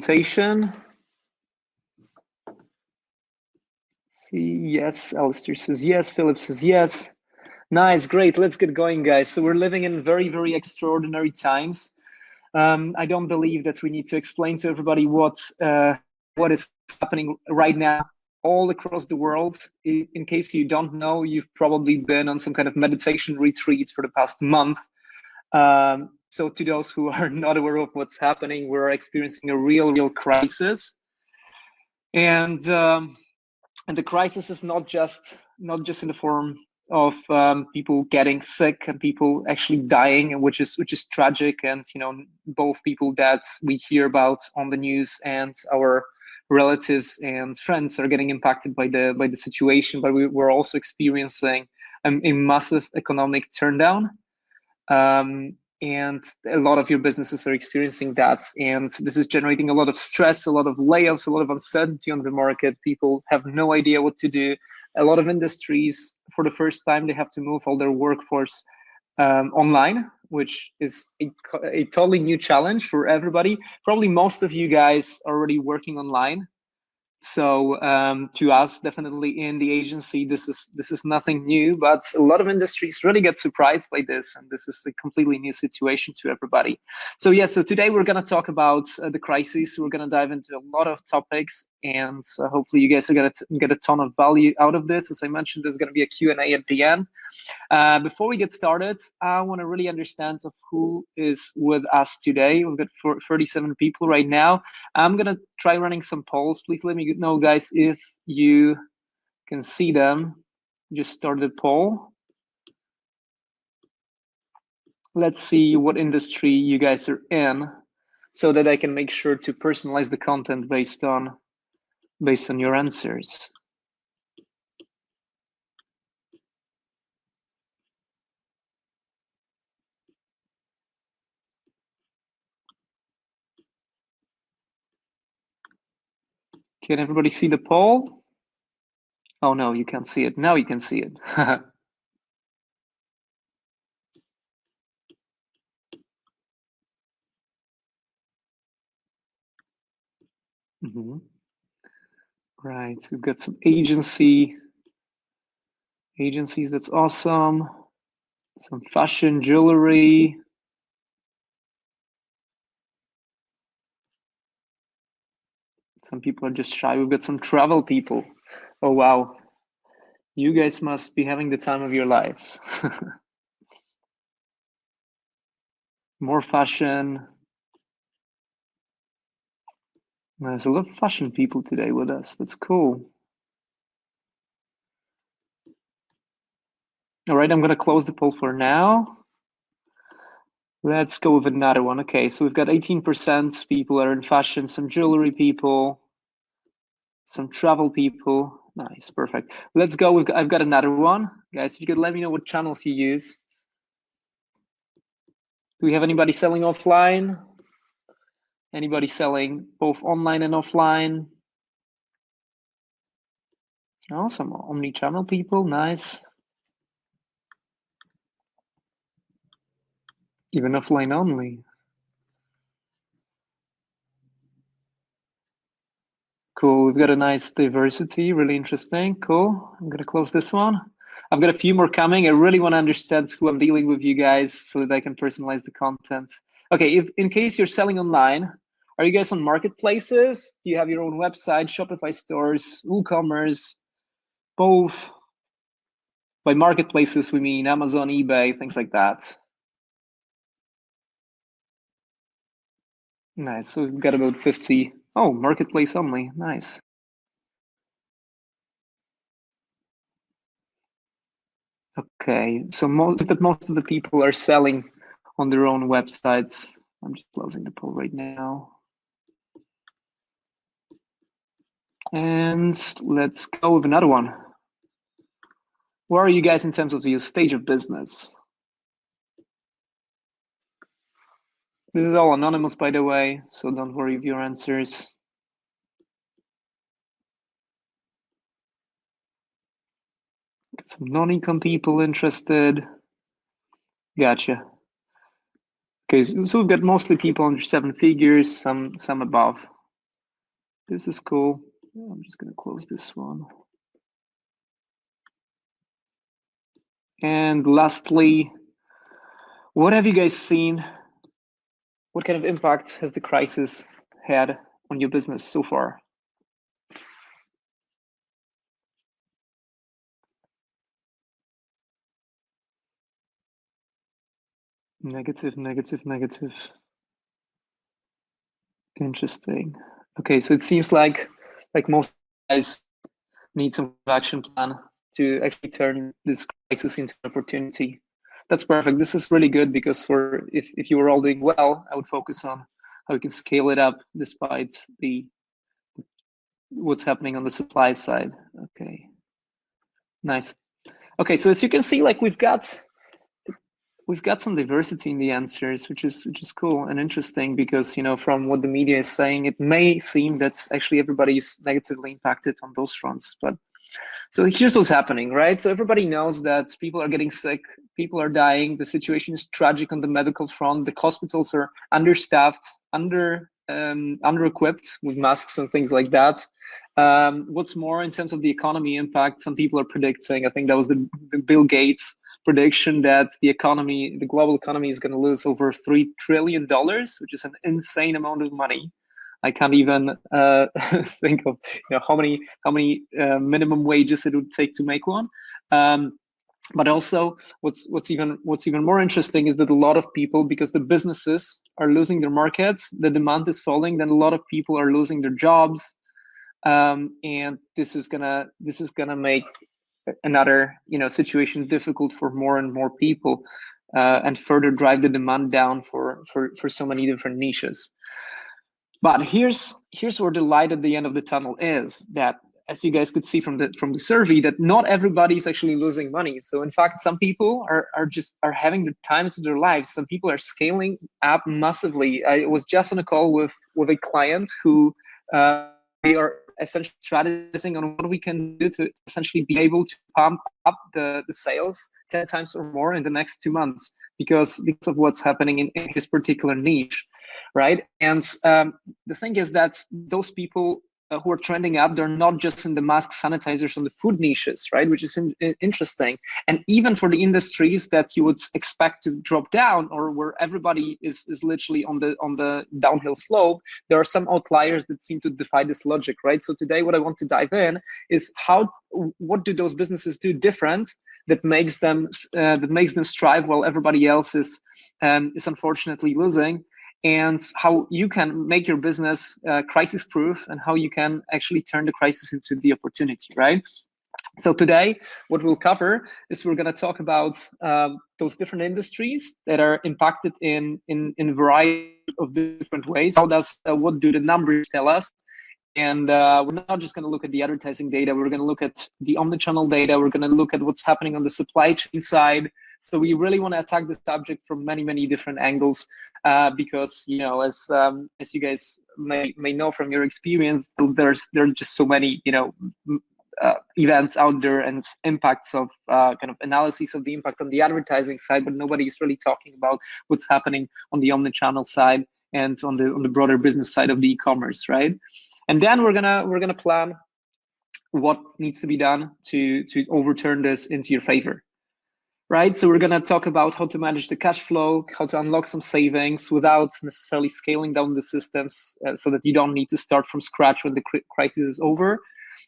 presentation. See, yes, Alistair says yes, Philip says yes. Nice, great, let's get going, guys. So we're living in very, very extraordinary times. I don't believe that we need to explain to everybody what is happening right now all across the world. In case you don't know, you've probably been on some kind of meditation retreat for the past month. So to those who are not aware of what's happening, we're experiencing a real crisis. And the crisis is not just in the form of people getting sick and people actually dying, which is tragic. And both people that we hear about on the news and our relatives and friends are getting impacted by the situation. But we're also experiencing a massive economic turndown. And a lot of your businesses are experiencing that. And this is generating a lot of stress, a lot of layoffs, a lot of uncertainty on the market. People have no idea what to do. A lot of industries, for the first time, they have to move all their workforce online, which is a totally new challenge for everybody. Probably most of you guys are already working online. So to us, definitely in the agency, this is nothing new, but a lot of industries really get surprised by this, and this is a completely new situation to everybody. So so today we're going to talk about the crisis. We're going to dive into a lot of topics, and hopefully you guys are going to get a ton of value out of this. As I mentioned, there's going to be a Q&A at the end. Before we get started, I want to really understand of who is with us today. We've got 37 people right now. I'm going to try running some polls. Please let me know, guys, if you can see them. Just started a poll. Let's see what industry you guys are in so that I can make sure to personalize the content based on your answers. Can everybody see the poll? Oh no, you can't see it. Now you can see it. Right, we've got some agencies, that's awesome. Some fashion, jewelry. Some people are just shy. We've got some travel people. Oh, wow. You guys must be having the time of your lives. More fashion. There's a lot of fashion people today with us. That's cool. All right, I'm going to close the poll for now. Let's go with another one. Okay, so we've got 18% people are in fashion, some jewelry people, some travel people. Nice, perfect. Let's go. I've got another one. Guys, if you could let me know what channels you use. Do we have anybody selling offline? Anybody selling both online and offline? Awesome, omni-channel people, nice. Even offline only. Cool, we've got a nice diversity, really interesting, cool. I'm gonna close this one. I've got a few more coming. I really wanna understand who I'm dealing with, you guys, so that I can personalize the content. Okay, if in case you're selling online, are you guys on marketplaces? Do you have your own website, Shopify stores, Ecommerce, both? By marketplaces, we mean Amazon, eBay, things like that. Nice, so we've got about 50. Oh, marketplace only, nice. Okay, so most of the people are selling on their own websites. I'm just closing the poll right now. And let's go with another one. Where are you guys in terms of your stage of business? This is all anonymous, by the way, so don't worry with your answers. Got some non-ecom people interested. Gotcha. Okay, so we've got mostly people under 7 figures, some above. This is cool. I'm just going to close this one. And lastly, what have you guys seen? What kind of impact has the crisis had on your business so far? Negative, negative, negative. Interesting. Okay, so it seems like most guys need some action plan to actually turn this crisis into an opportunity. That's perfect. This is really good because if you were all doing well, I would focus on how we can scale it up despite what's happening on the supply side. Okay, nice. Okay, so as you can see, like we've got some diversity in the answers, which is cool and interesting because, you know, from what the media is saying, it may seem that actually everybody's negatively impacted on those fronts. But so here's what's happening, right? So everybody knows that people are getting sick, people are dying, the situation is tragic on the medical front, the hospitals are understaffed, under-equipped with masks and things like that. What's more, in terms of the economy impact, some people are predicting, I think that was the Bill Gates prediction, that the global economy is going to lose over $3 trillion, which is an insane amount of money. I can't even think of, you know, how many minimum wages it would take to make one. But also, what's even more interesting is that a lot of people, because the businesses are losing their markets, the demand is falling, then a lot of people are losing their jobs, and this is gonna make another, you know, situation difficult for more and more people, and further drive the demand down for so many different niches. But here's where the light at the end of the tunnel is, that as you guys could see from the survey, that not everybody's actually losing money. So in fact, some people are having the times of their lives. Some people are scaling up massively. I was just on a call with a client who we are essentially strategizing on what we can do to essentially be able to pump up the sales 10 times or more in the next 2 months because of what's happening in his particular niche, right? And the thing is that those people who are trending up, they're not just in the masks, sanitizers, and the food niches, right? Which is interesting. And even for the industries that you would expect to drop down, or where everybody is literally on the downhill slope, there are some outliers that seem to defy this logic, right? So today, what I want to dive in is what do those businesses do different that makes them strive while everybody else is unfortunately losing, and how you can make your business crisis proof, and how you can actually turn the crisis into the opportunity, right? So today, what we'll cover is we're going to talk about those different industries that are impacted in a variety of different ways. What do the numbers tell us? And we're not just going to look at the advertising data. We're going to look at the omnichannel data. We're going to look at what's happening on the supply chain side. So we really want to attack the subject from many different angles, because, you know, as you guys may know from your experience, there are just so many, you know, events out there and impacts of kind of analysis of the impact on the advertising side, but nobody is really talking about what's happening on the omnichannel side and on the broader business side of the e-commerce, right? And then we're gonna plan what needs to be done to overturn this into your favor, right? So we're gonna talk about how to manage the cash flow, how to unlock some savings without necessarily scaling down the systems, so that you don't need to start from scratch when the crisis is over,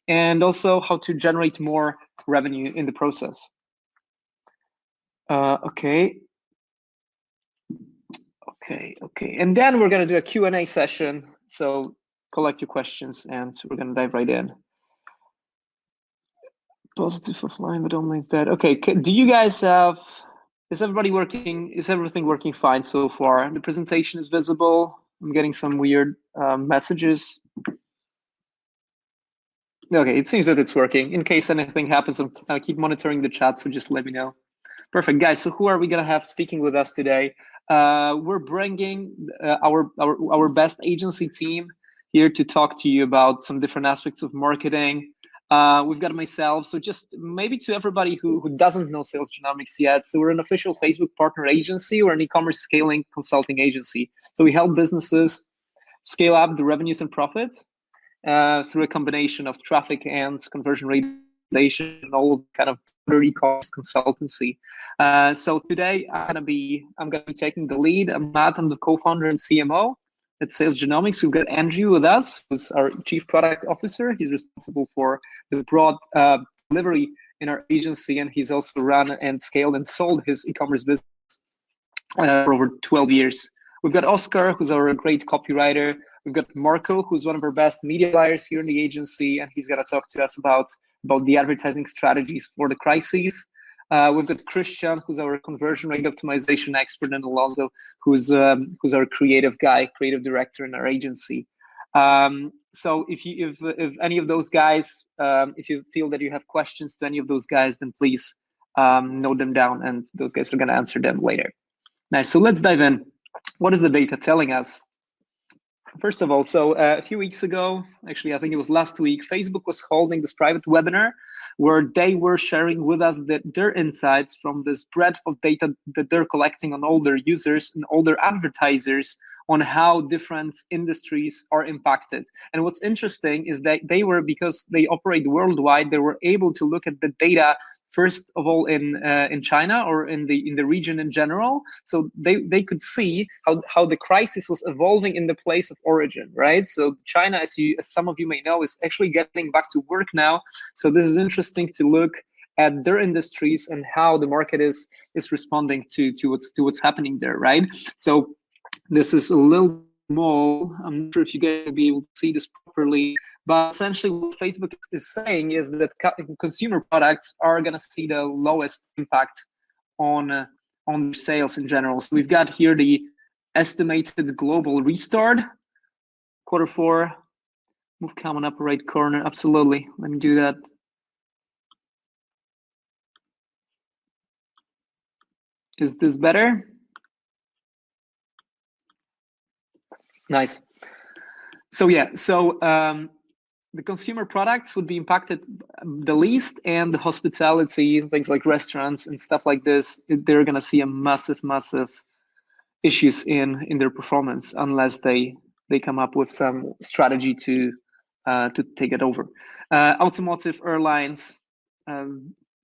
and also how to generate more revenue in the process. Okay. And then we're gonna do a Q&A session. So collect your questions and we're gonna dive right in. Positive offline, but online is dead. Okay, do you guys have, is everything working fine so far? The presentation is visible. I'm getting some weird messages. Okay, it seems that it's working. In case anything happens, I'll keep monitoring the chat, so just let me know. Perfect, guys. So who are we gonna have speaking with us today? We're bringing our best agency team here to talk to you about some different aspects of marketing. We've got myself. So just maybe to everybody who doesn't know Sales Genomics yet, so we're an official Facebook partner agency. We're an e-commerce scaling consulting agency. So we help businesses scale up the revenues and profits. through a combination of traffic and conversion rate and all kind of e-commerce consultancy. So today I'm gonna be taking the lead. I'm Matt. I'm the co-founder and CMO at Sales Genomics. We've got Andrew with us, who's our Chief Product Officer. He's responsible for the broad delivery in our agency, and he's also run and scaled and sold his e-commerce business for over 12 years. We've got Oscar, who's our great copywriter. We've got Marco, who's one of our best media buyers here in the agency, and he's going to talk to us about the advertising strategies for the crises. We've got Christian, who's our conversion rate optimization expert, and Alonso, who's our creative director in our agency. So if any of those guys, if you feel that you have questions to any of those guys, then please note them down, and those guys are going to answer them later. Nice. So let's dive in. What is the data telling us? First of all, so a few weeks ago, actually, I think it was last week, Facebook was holding this private webinar where they were sharing with us their insights from this breadth of data that they're collecting on all their users and all their advertisers on how different industries are impacted. And what's interesting is that because they operate worldwide, they were able to look at the data first of all in China or in the region in general. So they could see how the crisis was evolving in the place of origin, right? So China, as some of you may know, is actually getting back to work now. So this is interesting to look at their industries and how the market is responding to what's happening there, right? So this is a little small. I'm not sure if you guys will be able to see this properly, but essentially what Facebook is saying is that consumer products are going to see the lowest impact on sales in general. So we've got here the estimated global restart, Q4. Move comment up right corner. Absolutely. Let me do that. Is this better? Nice. So yeah, the consumer products would be impacted the least, and the hospitality, things like restaurants and stuff like this, they're going to see a massive issues in their performance unless they come up with some strategy to take it over. Automotive, airlines,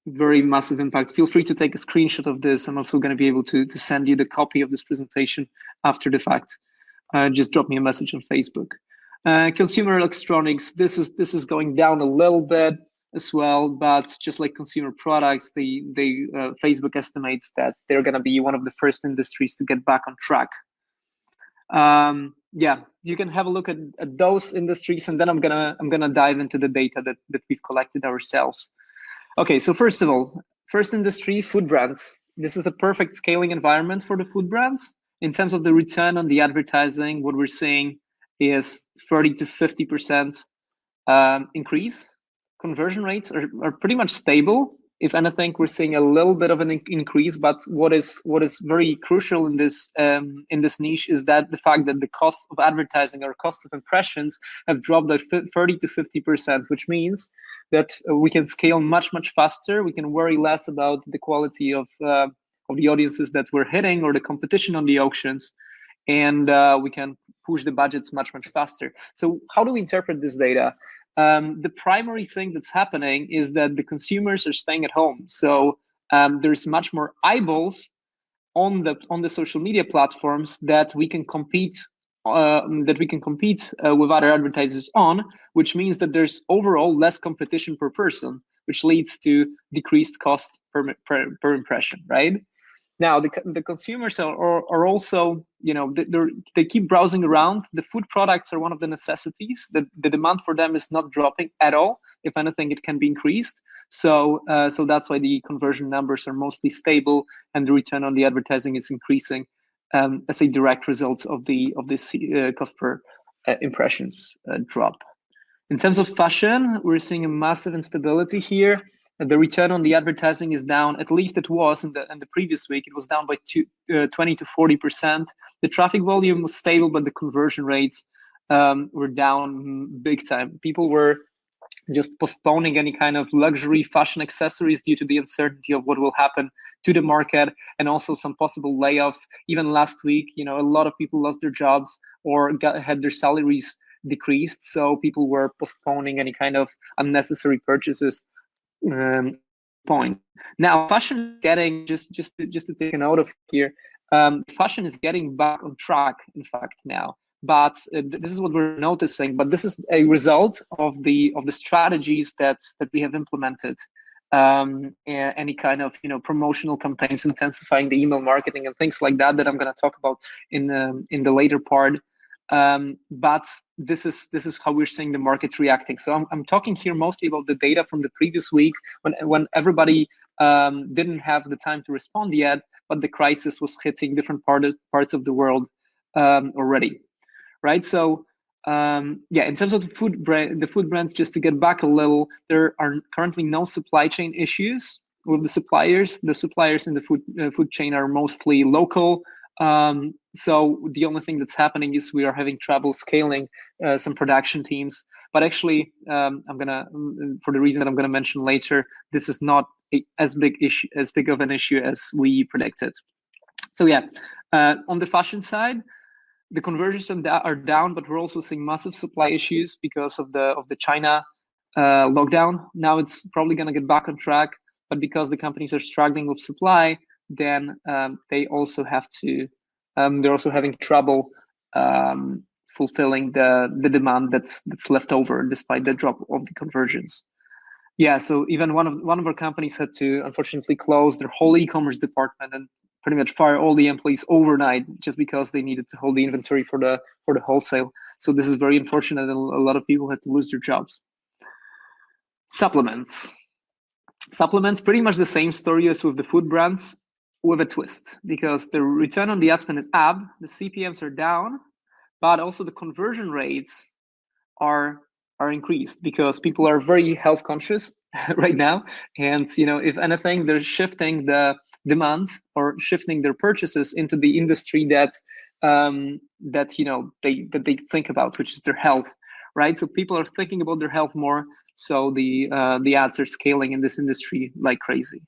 very massive impact. Feel free to take a screenshot of this. I'm also going to be able to send you the copy of this presentation after the fact. Just drop me a message on Facebook. Consumer electronics, this is going down a little bit as well, but just like consumer products, Facebook estimates that they're going to be one of the first industries to get back on track. Yeah, you can have a look at those industries, and then I'm gonna dive into the data that we've collected ourselves. Okay, so first of all, first industry, food brands. This is a perfect scaling environment for the food brands. In terms of the return on the advertising, what we're seeing is 30 to 50% increase. Conversion rates are pretty much stable. If anything, we're seeing a little bit of an increase. But what is very crucial in this niche is that the fact that the cost of advertising or cost of impressions have dropped by 30 to 50%, which means that we can scale much faster. We can worry less about the quality of the audiences that we're hitting or the competition on the auctions, and we can push the budgets much faster. So how do we interpret this data? The primary thing that's happening is that the consumers are staying at home. So there's much more eyeballs on the social media platforms that we can compete with other advertisers on, which means that there's overall less competition per person, which leads to decreased costs per impression, right? Now, the consumers are also, they keep browsing around. The food products are one of the necessities. The demand for them is not dropping at all. If anything, it can be increased. So that's why the conversion numbers are mostly stable, and the return on the advertising is increasing as a direct result of this cost per impressions drop. In terms of fashion, we're seeing a massive instability here. The return on the advertising is down. At least it was in the previous week. It was down by 20 to 40%. The traffic volume was stable, but the conversion rates were down big time. People were just postponing any kind of luxury fashion accessories due to the uncertainty of what will happen to the market, and also some possible layoffs. Even last week, a lot of people lost their jobs or had their salaries decreased, so people were postponing any kind of unnecessary purchases. Point now, fashion is getting just to take a note of here. Fashion is getting back on track, in fact, now. But this is what we're noticing. But this is a result of the strategies that we have implemented. Any kind of promotional campaigns, intensifying the email marketing and things like that I'm going to talk about in the later part. But this is how we're seeing the market reacting. So I'm talking here mostly about the data from the previous week when everybody didn't have the time to respond yet, but the crisis was hitting different parts of the world already, right? So in terms of the food brands, just to get back a little, there are currently no supply chain issues with the suppliers. The suppliers in the food chain are mostly local. So the only thing that's happening is we are having trouble scaling some production teams. But actually, I'm gonna, for the reason that I'm gonna mention later, this is not as big of an issue as we predicted. So on the fashion side, the conversions are down, but we're also seeing massive supply issues because of the China lockdown. Now it's probably gonna get back on track, but because the companies are struggling with supply, then they also have to. They're also having trouble fulfilling the demand that's left over, despite the drop of the conversions. Yeah, so even one of our companies had to unfortunately close their whole e-commerce department and pretty much fire all the employees overnight just because they needed to hold the inventory for the wholesale. So this is very unfortunate, and a lot of people had to lose their jobs. Supplements, pretty much the same story as with the food brands, with a twist, because the return on the ad spend is up, the CPMs are down, but also the conversion rates are increased because people are very health conscious right now, and if anything, they're shifting the demand or shifting their purchases into the industry that they think about, which is their health, right? So people are thinking about their health more. So the ads are scaling in this industry like crazy.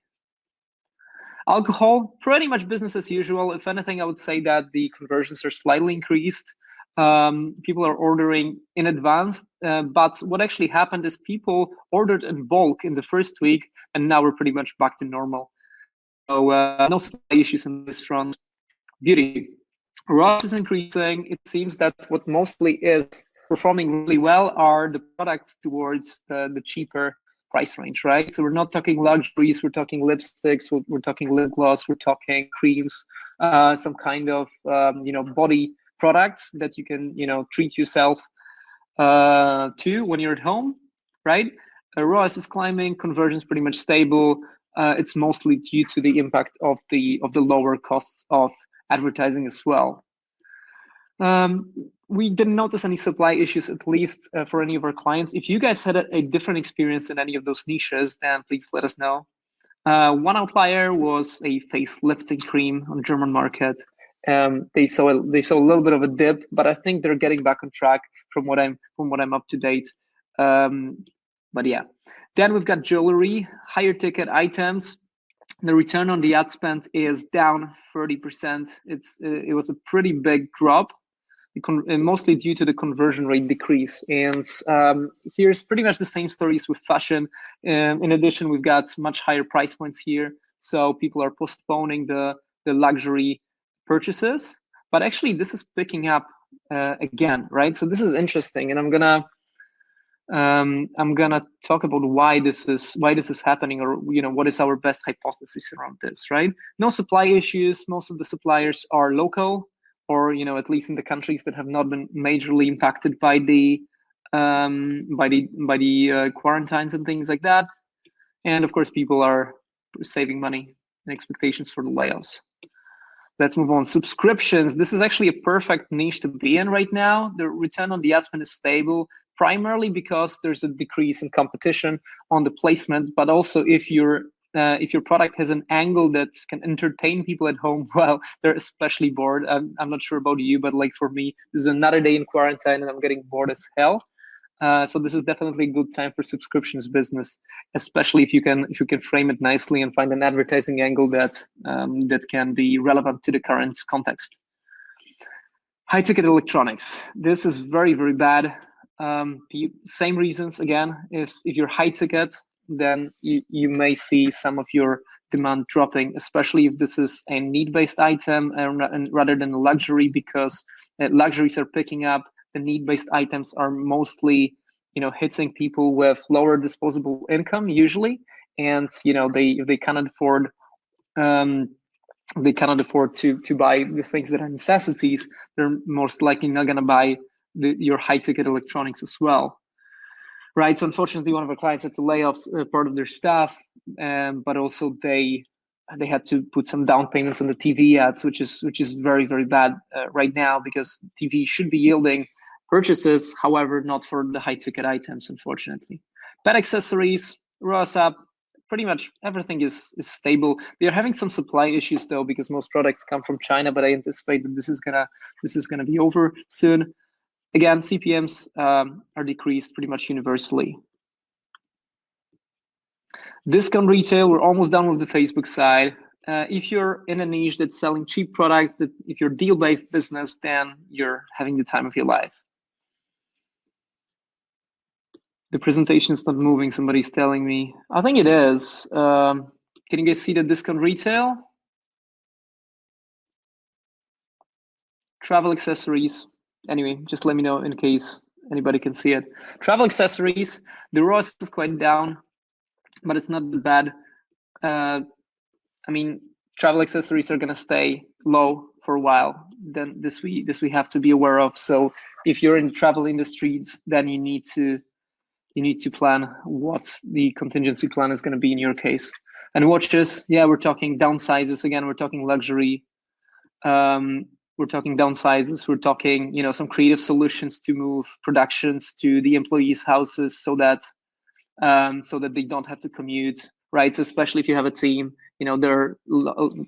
Alcohol, pretty much business as usual. If anything, I would say that the conversions are slightly increased. People are ordering in advance, but what actually happened is people ordered in bulk in the first week, and now we're pretty much back to normal. So no supply issues on this front. Beauty, ROAS is increasing. It seems that what mostly is performing really well are the products towards the cheaper price range, right? So we're not talking luxuries, we're talking lipsticks, we're talking lip gloss, we're talking creams, some kind of body products that you can treat yourself to when you're at home, right? ROAS is climbing, conversions pretty much stable. It's mostly due to the impact of the lower costs of advertising as well. We didn't notice any supply issues, at least for any of our clients. If you guys had a different experience in any of those niches, then please let us know. One outlier was a face lifting cream on the German market. They saw a little bit of a dip, but I think they're getting back on track from what I'm up to date. But yeah, then we've got jewelry, higher ticket items. The return on the ad spend is down 30%. It was a pretty big drop, mostly due to the conversion rate decrease. And here's pretty much the same stories with fashion. In addition, we've got much higher price points here, so people are postponing the luxury purchases. But actually, this is picking up again, right? So this is interesting, and I'm gonna talk about why this is happening, or what is our best hypothesis around this, right? No supply issues. Most of the suppliers are local, or at least in the countries that have not been majorly impacted by the quarantines and things like that. And of course, people are saving money and expectations for the layoffs. Let's move on. Subscriptions. This is actually a perfect niche to be in right now. The return on the ad spend is stable, primarily because there's a decrease in competition on the placement, but also if your product has an angle that can entertain people at home, well, they're especially bored. I'm not sure about you, but like for me, this is another day in quarantine and I'm getting bored as hell. So this is definitely a good time for subscriptions business, especially if you can frame it nicely and find an advertising angle that can be relevant to the current context. High ticket electronics. This is very, very bad. The same reasons again. If you're high ticket, then you may see some of your demand dropping, especially if this is a need-based item and rather than a luxury, because luxuries are picking up. The need-based items are mostly, hitting people with lower disposable income usually, and they cannot afford. They cannot afford to buy the things that are necessities. They're most likely not going to buy your high ticket electronics as well, right? So unfortunately, one of our clients had to lay off part of their staff, but also they had to put some down payments on the TV ads, which is very, very bad right now, because TV should be yielding purchases, however, not for the high ticket items, unfortunately. Pet accessories, ROAS up. Pretty much everything is stable. They're having some supply issues though, because most products come from China, but I anticipate that this is gonna be over soon. Again, CPMs are decreased pretty much universally. Discount retail, we're almost done with the Facebook side. If you're in a niche that's selling cheap products, if you're deal-based business, then you're having the time of your life. The presentation is not moving, somebody's telling me. I think it is. Can you guys see the discount retail? Travel accessories. Anyway, just let me know in case anybody can see it. Travel accessories, the ROAS is quite down, but it's not bad. I mean, travel accessories are gonna stay low for a while. Then this we have to be aware of. So if you're in the travel industries, then you need to plan what the contingency plan is going to be in your case. And watches, yeah, we're talking downsizes again. We're talking luxury. We're talking downsizes. We're talking, some creative solutions to move productions to the employees' houses so that they don't have to commute, right? So especially if you have a team, there are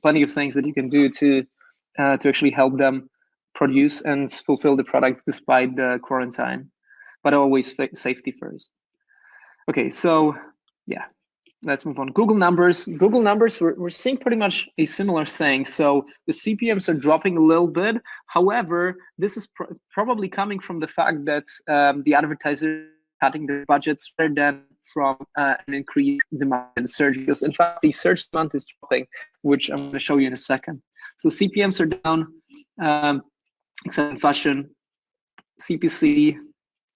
plenty of things that you can do to actually help them produce and fulfill the products despite the quarantine. But always safety first. Okay, so yeah, let's move on. Google numbers, we're seeing pretty much a similar thing. So the CPMs are dropping a little bit. However, this is probably coming from the fact that the advertisers are cutting their budgets rather than from an increased demand in search. Because in fact, the search demand is dropping, which I'm going to show you in a second. So CPMs are down, except in fashion. CPC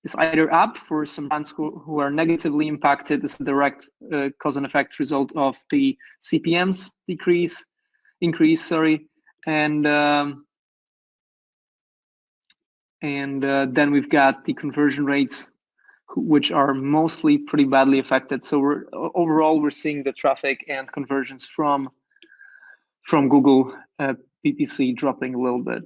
is either up for some brands who are negatively impacted. This is a direct cause and effect result of the CPMs increase, and then we've got the conversion rates, which are mostly pretty badly affected. So overall we're seeing the traffic and conversions from Google PPC dropping a little bit.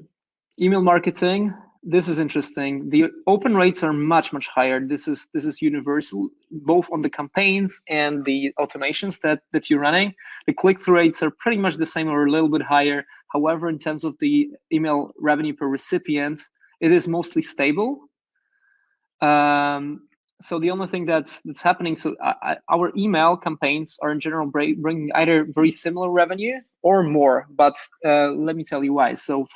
Email marketing. This is interesting. The open rates are much, much higher. This is universal, both on the campaigns and the automations that you're running. The click-through rates are pretty much the same or a little bit higher. However, in terms of the email revenue per recipient, it is mostly stable. So the only thing that's happening, so our email campaigns are in general bringing either very similar revenue or more, but let me tell you why. So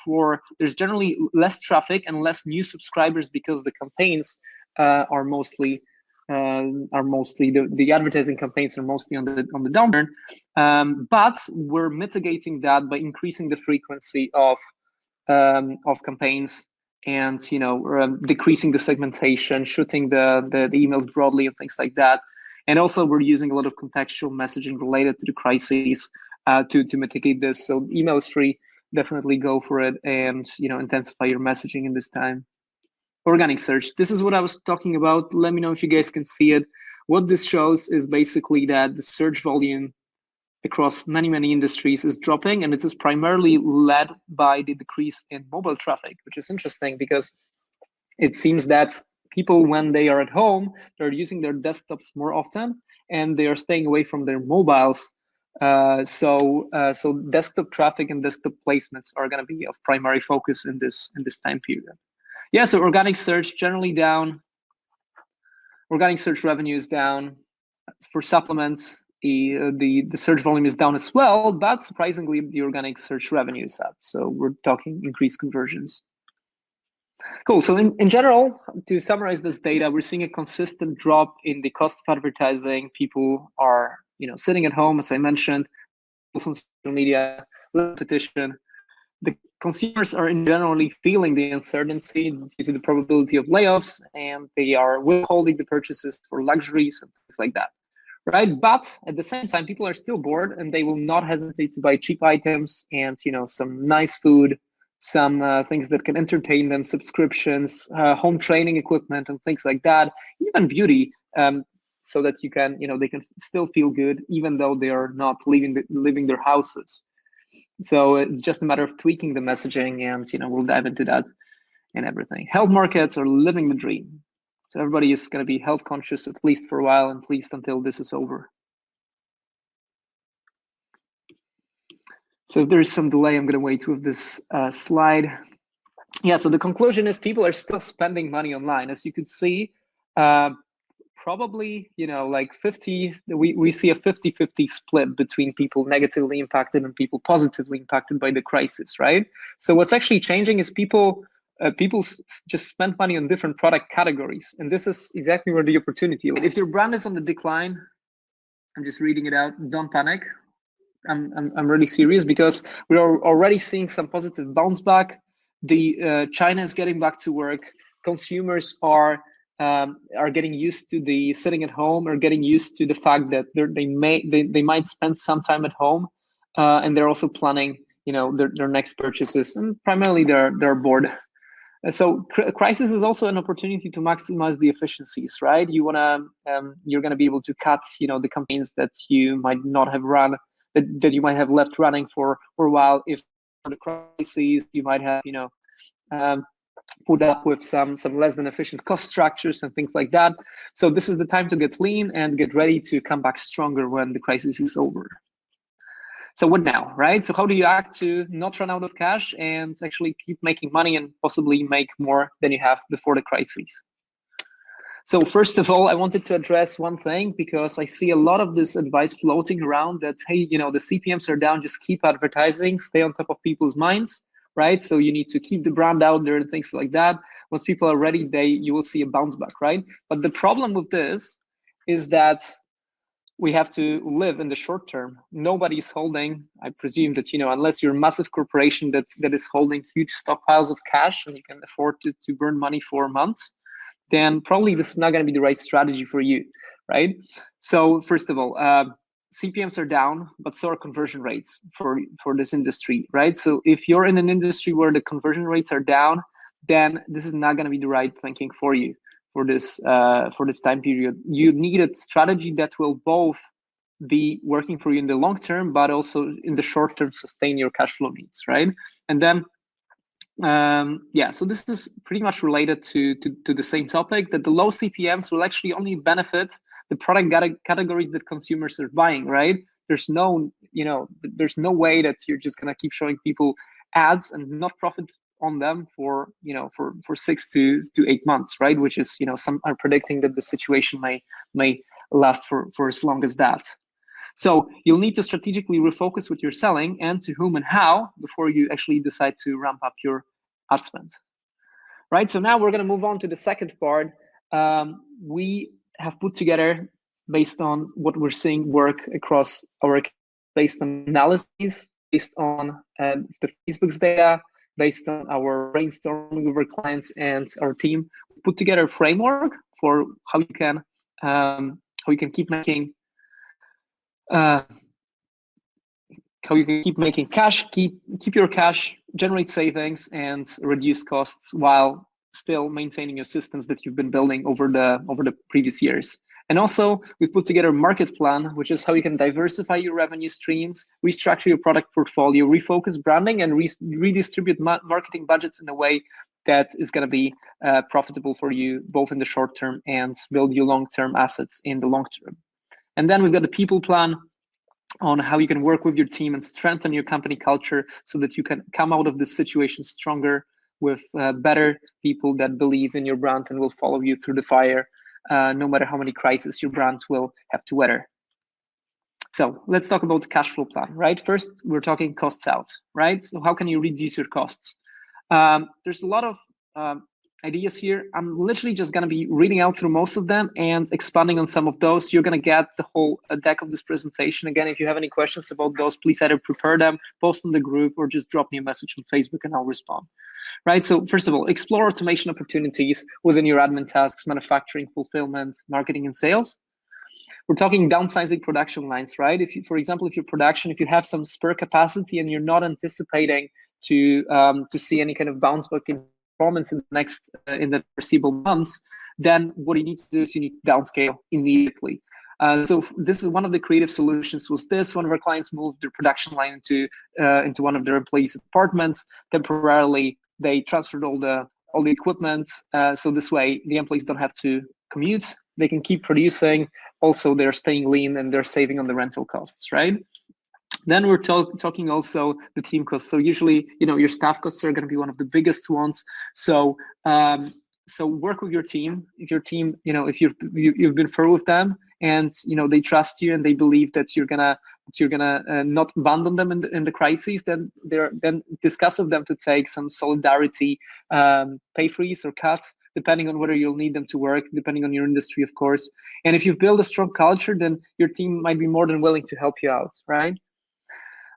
there's generally less traffic and less new subscribers because the campaigns are mostly the advertising campaigns are mostly on the downturn, but we're mitigating that by increasing the frequency of campaigns and decreasing the segmentation, shooting the emails broadly and things like that. And also we're using a lot of contextual messaging related to the crises to mitigate this. So email is free, definitely go for it, and intensify your messaging in this time. Organic search, this is what I was talking about. Let me know if you guys can see it. What this shows is basically that the search volume across many industries is dropping, and it is primarily led by the decrease in mobile traffic, which is interesting because it seems that people, when they are at home, they're using their desktops more often and they are staying away from their mobiles. So desktop traffic and desktop placements are going to be of primary focus in this time period. Yeah, so organic search generally down. Organic search revenue is down. For supplements, the search volume is down as well, but surprisingly, the organic search revenue is up. So we're talking increased conversions. Cool. So in general, to summarize this data, we're seeing a consistent drop in the cost of advertising. People are, sitting at home, as I mentioned, on social media, competition. The consumers are in generally feeling the uncertainty due to the probability of layoffs, and they are withholding the purchases for luxuries and things like that, right? But at the same time, people are still bored, and they will not hesitate to buy cheap items and some nice food, some things that can entertain them, subscriptions, home training equipment, and things like that. Even beauty, so that they can still feel good even though they are not leaving their houses. So it's just a matter of tweaking the messaging, and we'll dive into that and everything. Health markets are living the dream. So everybody is going to be health conscious, at least for a while, at least until this is over. So if there's some delay, I'm going to wait with this slide. Yeah, so the conclusion is people are still spending money online. As you could see, probably, like 50, we see a 50-50 split between people negatively impacted and people positively impacted by the crisis, right? So what's actually changing is people just spend money on different product categories. And this is exactly where the opportunity is. If your brand is on the decline, I'm just reading it out, don't panic. I'm really serious, because we are already seeing some positive bounce back. China is getting back to work. Consumers are getting used to the sitting at home, or getting used to the fact that they might spend some time at home, and they're also planning their next purchases, and primarily they're bored. So crisis is also an opportunity to maximize the efficiencies, right? You're gonna be able to cut the campaigns that you might not have run, that you might have left running for a while. If for the crises, you might have put up with some less than efficient cost structures and things like that. So this is the time to get lean and get ready to come back stronger when the crisis is over. So what now, right? So how do you act to not run out of cash and actually keep making money and possibly make more than you have before the crisis? So first of all, I wanted to address one thing, because I see a lot of this advice floating around that, hey, the CPMs are down, just keep advertising, stay on top of people's minds, right? So you need to keep the brand out there and things like that. Once people are ready, you will see a bounce back, right? But the problem with this is that we have to live in the short term. Nobody's holding, I presume that, unless you're a massive corporation that is holding huge stockpiles of cash and you can afford to burn money for months, then probably this is not going to be the right strategy for you, right? So first of all, CPMs are down, but so are conversion rates for this industry, right? So if you're in an industry where the conversion rates are down, then this is not going to be the right thinking for you for this time period. You need a strategy that will both be working for you in the long term, but also in the short term sustain your cash flow needs, right? And then so this is pretty much related to the same topic, that the low CPMs will actually only benefit the product categories that consumers are buying, right? There's no way that you're just gonna keep showing people ads and not profit on them for 6 to 8 months, right? Which is, some are predicting that the situation may last for as long as that. So you'll need to strategically refocus what you're selling and to whom and how before you actually decide to ramp up your ad spend, right? So now we're going to move on to the second part. We have put together, based on what we're seeing work across based on analyses, based on the Facebook's data, based on our brainstorming with our clients and our team, put together a framework for how you can keep making cash, keep your cash, generate savings, and reduce costs while still maintaining your systems that you've been building over the previous years. And also, we put together a market plan, which is how you can diversify your revenue streams, restructure your product portfolio, refocus branding, and redistribute marketing budgets in a way that is going to be profitable for you, both in the short term and build your long-term assets in the long term. And then we've got the people plan on how you can work with your team and strengthen your company culture so that you can come out of this situation stronger with better people that believe in your brand and will follow you through the fire, no matter how many crises your brand will have to weather. So let's talk about the cash flow plan, right? First, we're talking costs out, right? So how can you reduce your costs? There's a lot of ideas here. I'm literally just going to be reading out through most of them and expanding on some of those. You're going to get the whole deck of this presentation. Again, if you have any questions about those, please either prepare them, post in the group, or just drop me a message on Facebook and I'll respond. Right. So first of all, explore automation opportunities within your admin tasks, manufacturing, fulfillment, marketing, and sales. We're talking downsizing production lines, right? If you, for example, if you have some spare capacity and you're not anticipating to see any kind of bounce back in performance in the foreseeable months, then what you need to do is you need to downscale immediately. So this is one of the creative solutions. Was this one of our clients moved their production line into one of their employees' apartments temporarily? They transferred all the equipment, so this way the employees don't have to commute. They can keep producing. Also, they're staying lean and they're saving on the rental costs, right? Then we're talking also the team costs. So usually, your staff costs are going to be one of the biggest ones. So work with your team. If your team, if you've been through with them and they trust you and they believe that you're gonna not abandon them in the crises, then discuss with them to take some solidarity pay freeze or cut, depending on whether you'll need them to work, depending on your industry, of course. And if you've built a strong culture, then your team might be more than willing to help you out, right?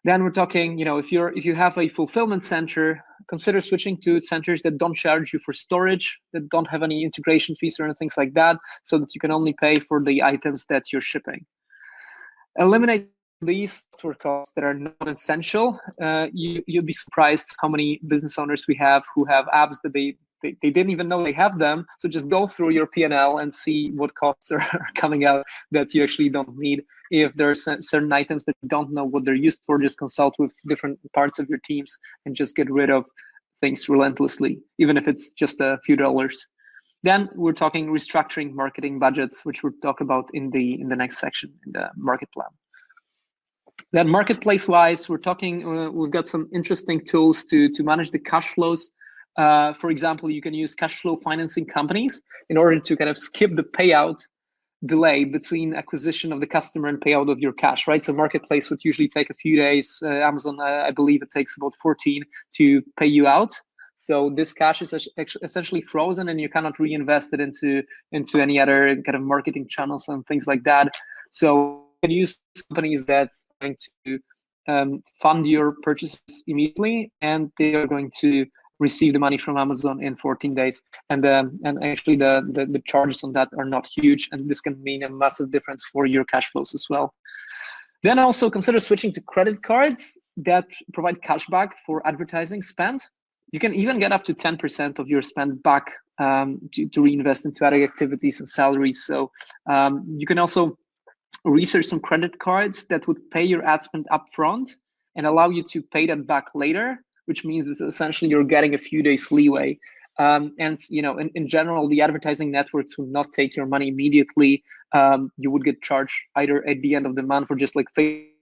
Then we're talking, if you have a fulfillment center, consider switching to centers that don't charge you for storage, that don't have any integration fees or anything like that, so that you can only pay for the items that you're shipping. Eliminate these software costs that are not essential. You'd be surprised how many business owners we have who have apps that they didn't even know they have them. So just go through your P&L and see what costs are coming out that you actually don't need. If there are certain items that you don't know what they're used for, just consult with different parts of your teams and just get rid of things relentlessly, even if it's just a few dollars. Then we're talking restructuring marketing budgets, which we'll talk about in the next section, in the market plan. Then marketplace-wise, we're talking, we've got some interesting tools to manage the cash flows. For example, you can use cash flow financing companies in order to kind of skip the payout delay between acquisition of the customer and payout of your cash, right? So marketplace would usually take a few days. Amazon, I believe it takes about 14 to pay you out. So this cash is essentially frozen and you cannot reinvest it into any other kind of marketing channels and things like that. So you can use companies that's going to fund your purchases immediately, and they are going to receive the money from Amazon in 14 days. And actually the charges on that are not huge, and this can mean a massive difference for your cash flows as well. Then also consider switching to credit cards that provide cashback for advertising spend. You can even get up to 10% of your spend back to reinvest into other activities and salaries. So you can also research some credit cards that would pay your ad spend upfront and allow you to pay that back later, which means that essentially you're getting a few days leeway. And in general, the advertising networks would not take your money immediately. You would get charged either at the end of the month or just like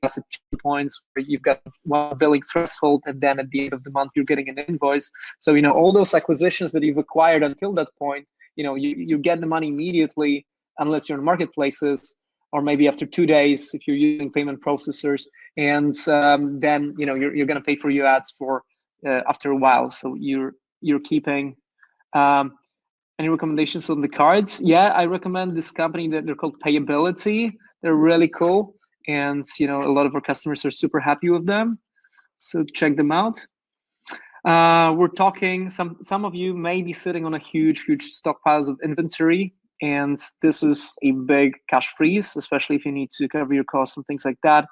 at 2 points where you've got one billing threshold, and then at the end of the month you're getting an invoice. So all those acquisitions that you've acquired until that point, you get the money immediately unless you're in marketplaces, or maybe after 2 days if you're using payment processors, and then you're going to pay for your ads for after a while. So you're keeping. Any recommendations on the cards? Yeah, I recommend this company that they're called Payability. They're really cool, and a lot of our customers are super happy with them. So check them out. We're talking. Some of you may be sitting on a huge stockpiles of inventory, and this is a big cash freeze, especially if you need to cover your costs and things like that.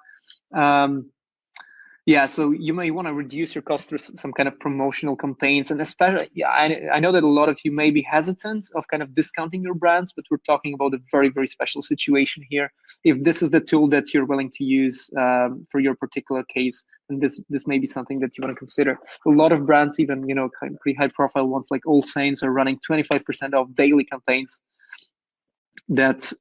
Yeah, so you may want to reduce your cost through some kind of promotional campaigns, and especially, I know that a lot of you may be hesitant of kind of discounting your brands, but we're talking about a very, very special situation here. If this is the tool that you're willing to use for your particular case, then this may be something that you want to consider. A lot of brands, even kind of pretty high-profile ones like All Saints, are running 25% off daily campaigns that.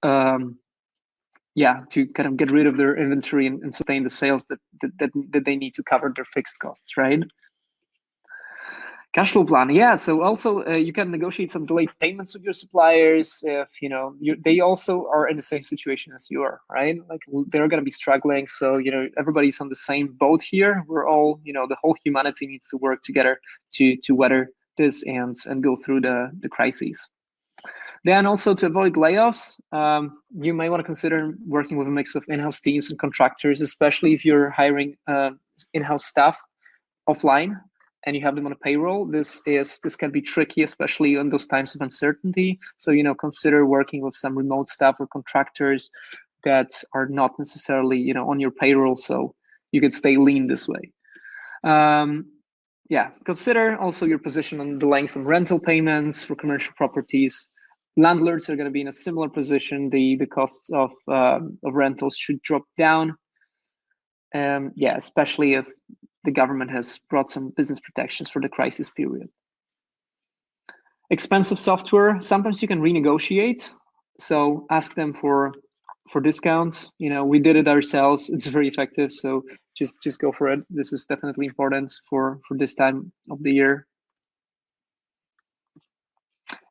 To kind of get rid of their inventory and sustain the sales that they need to cover their fixed costs, right? Cash flow plan, yeah. So also you can negotiate some delayed payments with your suppliers if they also are in the same situation as you are, right? Like they're going to be struggling. So everybody's on the same boat here. We're all the whole humanity needs to work together to weather this and go through the crises. Then also to avoid layoffs, you may want to consider working with a mix of in-house teams and contractors, especially if you're hiring in-house staff offline and you have them on a payroll. This can be tricky, especially in those times of uncertainty. So, consider working with some remote staff or contractors that are not necessarily, on your payroll, so you could stay lean this way. Consider also your position on delaying some rental payments for commercial properties. Landlords are going to be in a similar position. The costs of rentals should drop down. Especially if the government has brought some business protections for the crisis period. Expensive software, sometimes you can renegotiate. So ask them for discounts. We did it ourselves. It's very effective. So just go for it. This is definitely important for this time of the year.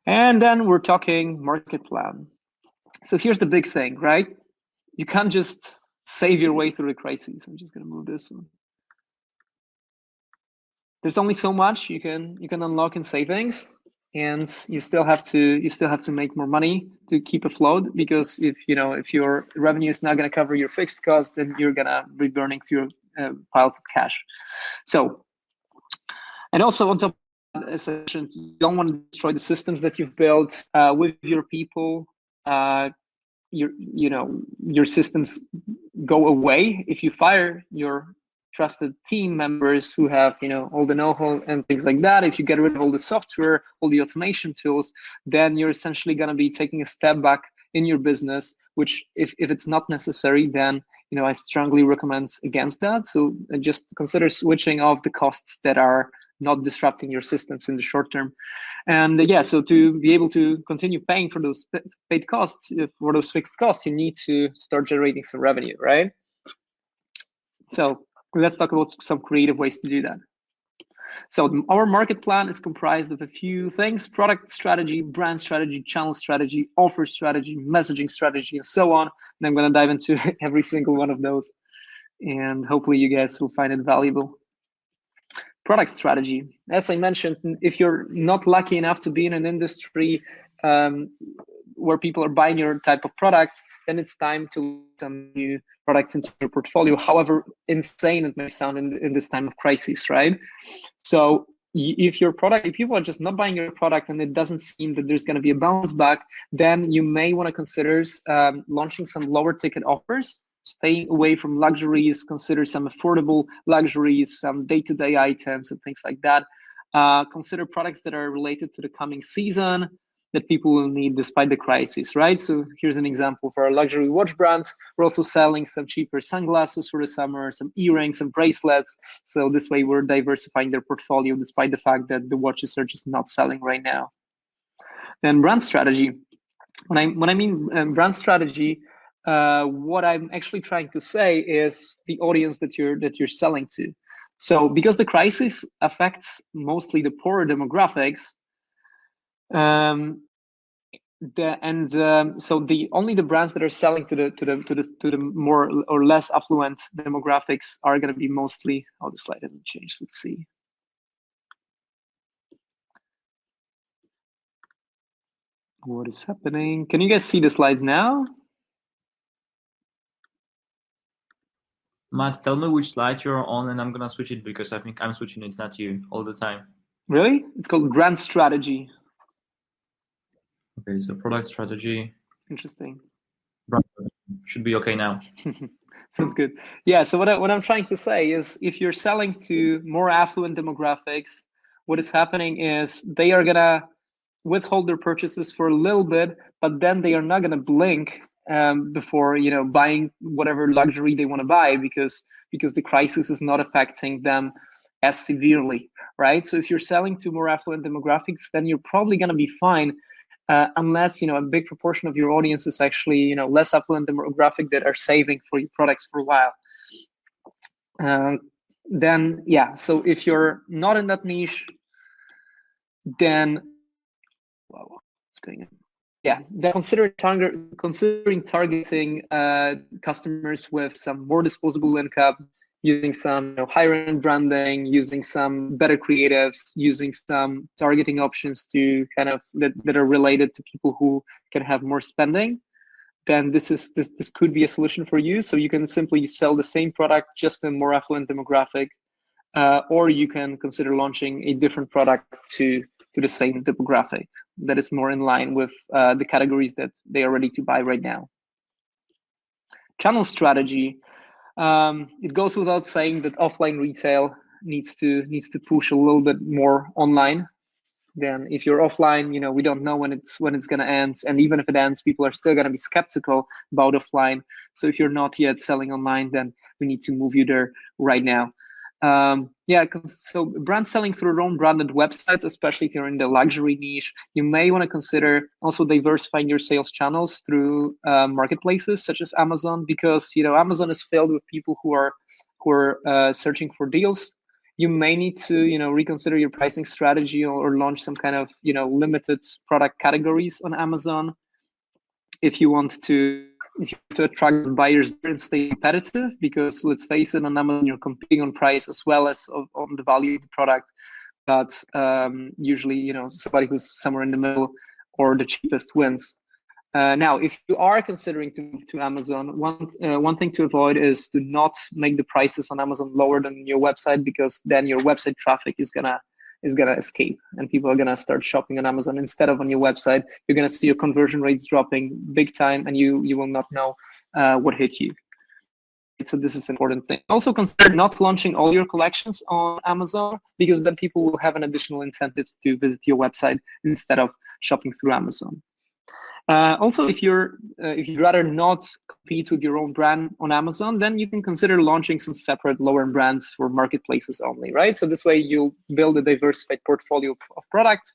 And then we're talking market plan. So here's the big thing, right? You can't just save your way through the crisis. I'm just going to move this one. There's only so much you can unlock in savings, and you still have to make more money to keep afloat, because if your revenue is not going to cover your fixed cost, then you're going to be burning through piles of cash. So, and also on top of that, as I mentioned, you don't want to destroy the systems that you've built with your people. Your systems go away if you fire your trusted team members who have all the know-how and things like that. If you get rid of all the software, all the automation tools, then you're essentially going to be taking a step back in your business, which if it's not necessary, then I strongly recommend against that. So just consider switching off the costs that are not disrupting your systems in the short term. And so to be able to continue paying for those paid costs, for those fixed costs, you need to start generating some revenue, right? So let's talk about some creative ways to do that. So our market plan is comprised of a few things: product strategy, brand strategy, channel strategy, offer strategy, messaging strategy, and so on. And I'm going to dive into every single one of those, and hopefully you guys will find it valuable. Product strategy. As I mentioned, if you're not lucky enough to be in an industry where people are buying your type of product, then it's time to put some new products into your portfolio, however insane it may sound in this time of crisis, right? So if people are just not buying your product and it doesn't seem that there's going to be a bounce back, then you may want to consider launching some lower ticket offers, staying away from luxuries, consider some affordable luxuries, some day-to-day items and things like that. Consider products that are related to the coming season that people will need despite the crisis, right? So here's an example for our luxury watch brand. We're also selling some cheaper sunglasses for the summer, some earrings, some bracelets. So this way we're diversifying their portfolio despite the fact that the watches are just not selling right now. Then brand strategy. When I mean brand strategy, what I'm actually trying to say is the audience that you're selling to. So because the crisis affects mostly the poorer demographics, so only the brands that are selling to the more or less affluent demographics are going to be mostly. Oh, the slide hasn't changed. Let's see. What is happening? Can you guys see the slides now? Matt, tell me which slide you're on, and I'm gonna switch it because I think I'm switching it, not you, all the time. Really? It's called brand strategy. Okay, so product strategy. Interesting. Should be okay now. Sounds good. Yeah, so what I'm trying to say is if you're selling to more affluent demographics, what is happening is they are going to withhold their purchases for a little bit, but then they are not going to blink before buying whatever luxury they want to buy because the crisis is not affecting them as severely, right? So if you're selling to more affluent demographics, then you're probably going to be fine. Unless a big proportion of your audience is actually less affluent demographic that are saving for your products for a while. Then so if you're not in that niche, then what's going on? Then considering targeting customers with some more disposable income, using some higher-end branding, using some better creatives, using some targeting options to kind of that are related to people who can have more spending, then this could be a solution for you. So you can simply sell the same product just in a more affluent demographic, or you can consider launching a different product to the same demographic that is more in line with the categories that they are ready to buy right now. Channel strategy. It goes without saying that offline retail needs to push a little bit more online. Then if you're offline, we don't know when it's going to end, and even if it ends, people are still going to be skeptical about offline. So if you're not yet selling online, then we need to move you there right now. So brand selling through your own branded websites, especially if you're in the luxury niche, you may want to consider also diversifying your sales channels through marketplaces such as Amazon, because Amazon is filled with people who are searching for deals. You may need to reconsider your pricing strategy or launch some kind of limited product categories on Amazon if you want to attract buyers and stay competitive, because let's face it, on Amazon you're competing on price as well as on the value of the product. But usually somebody who's somewhere in the middle or the cheapest wins. Now, if you are considering to move to Amazon, one thing to avoid is to not make the prices on Amazon lower than your website, because then your website traffic is gonna escape and people are gonna start shopping on Amazon instead of on your website. You're gonna see your conversion rates dropping big time, and you will not know what hit you. So this is an important thing. Also consider not launching all your collections on Amazon, because then people will have an additional incentive to visit your website instead of shopping through Amazon. Also, if you'd rather not compete with your own brand on Amazon, then you can consider launching some separate lower-end brands for marketplaces only, right? So this way you'll build a diversified portfolio of products,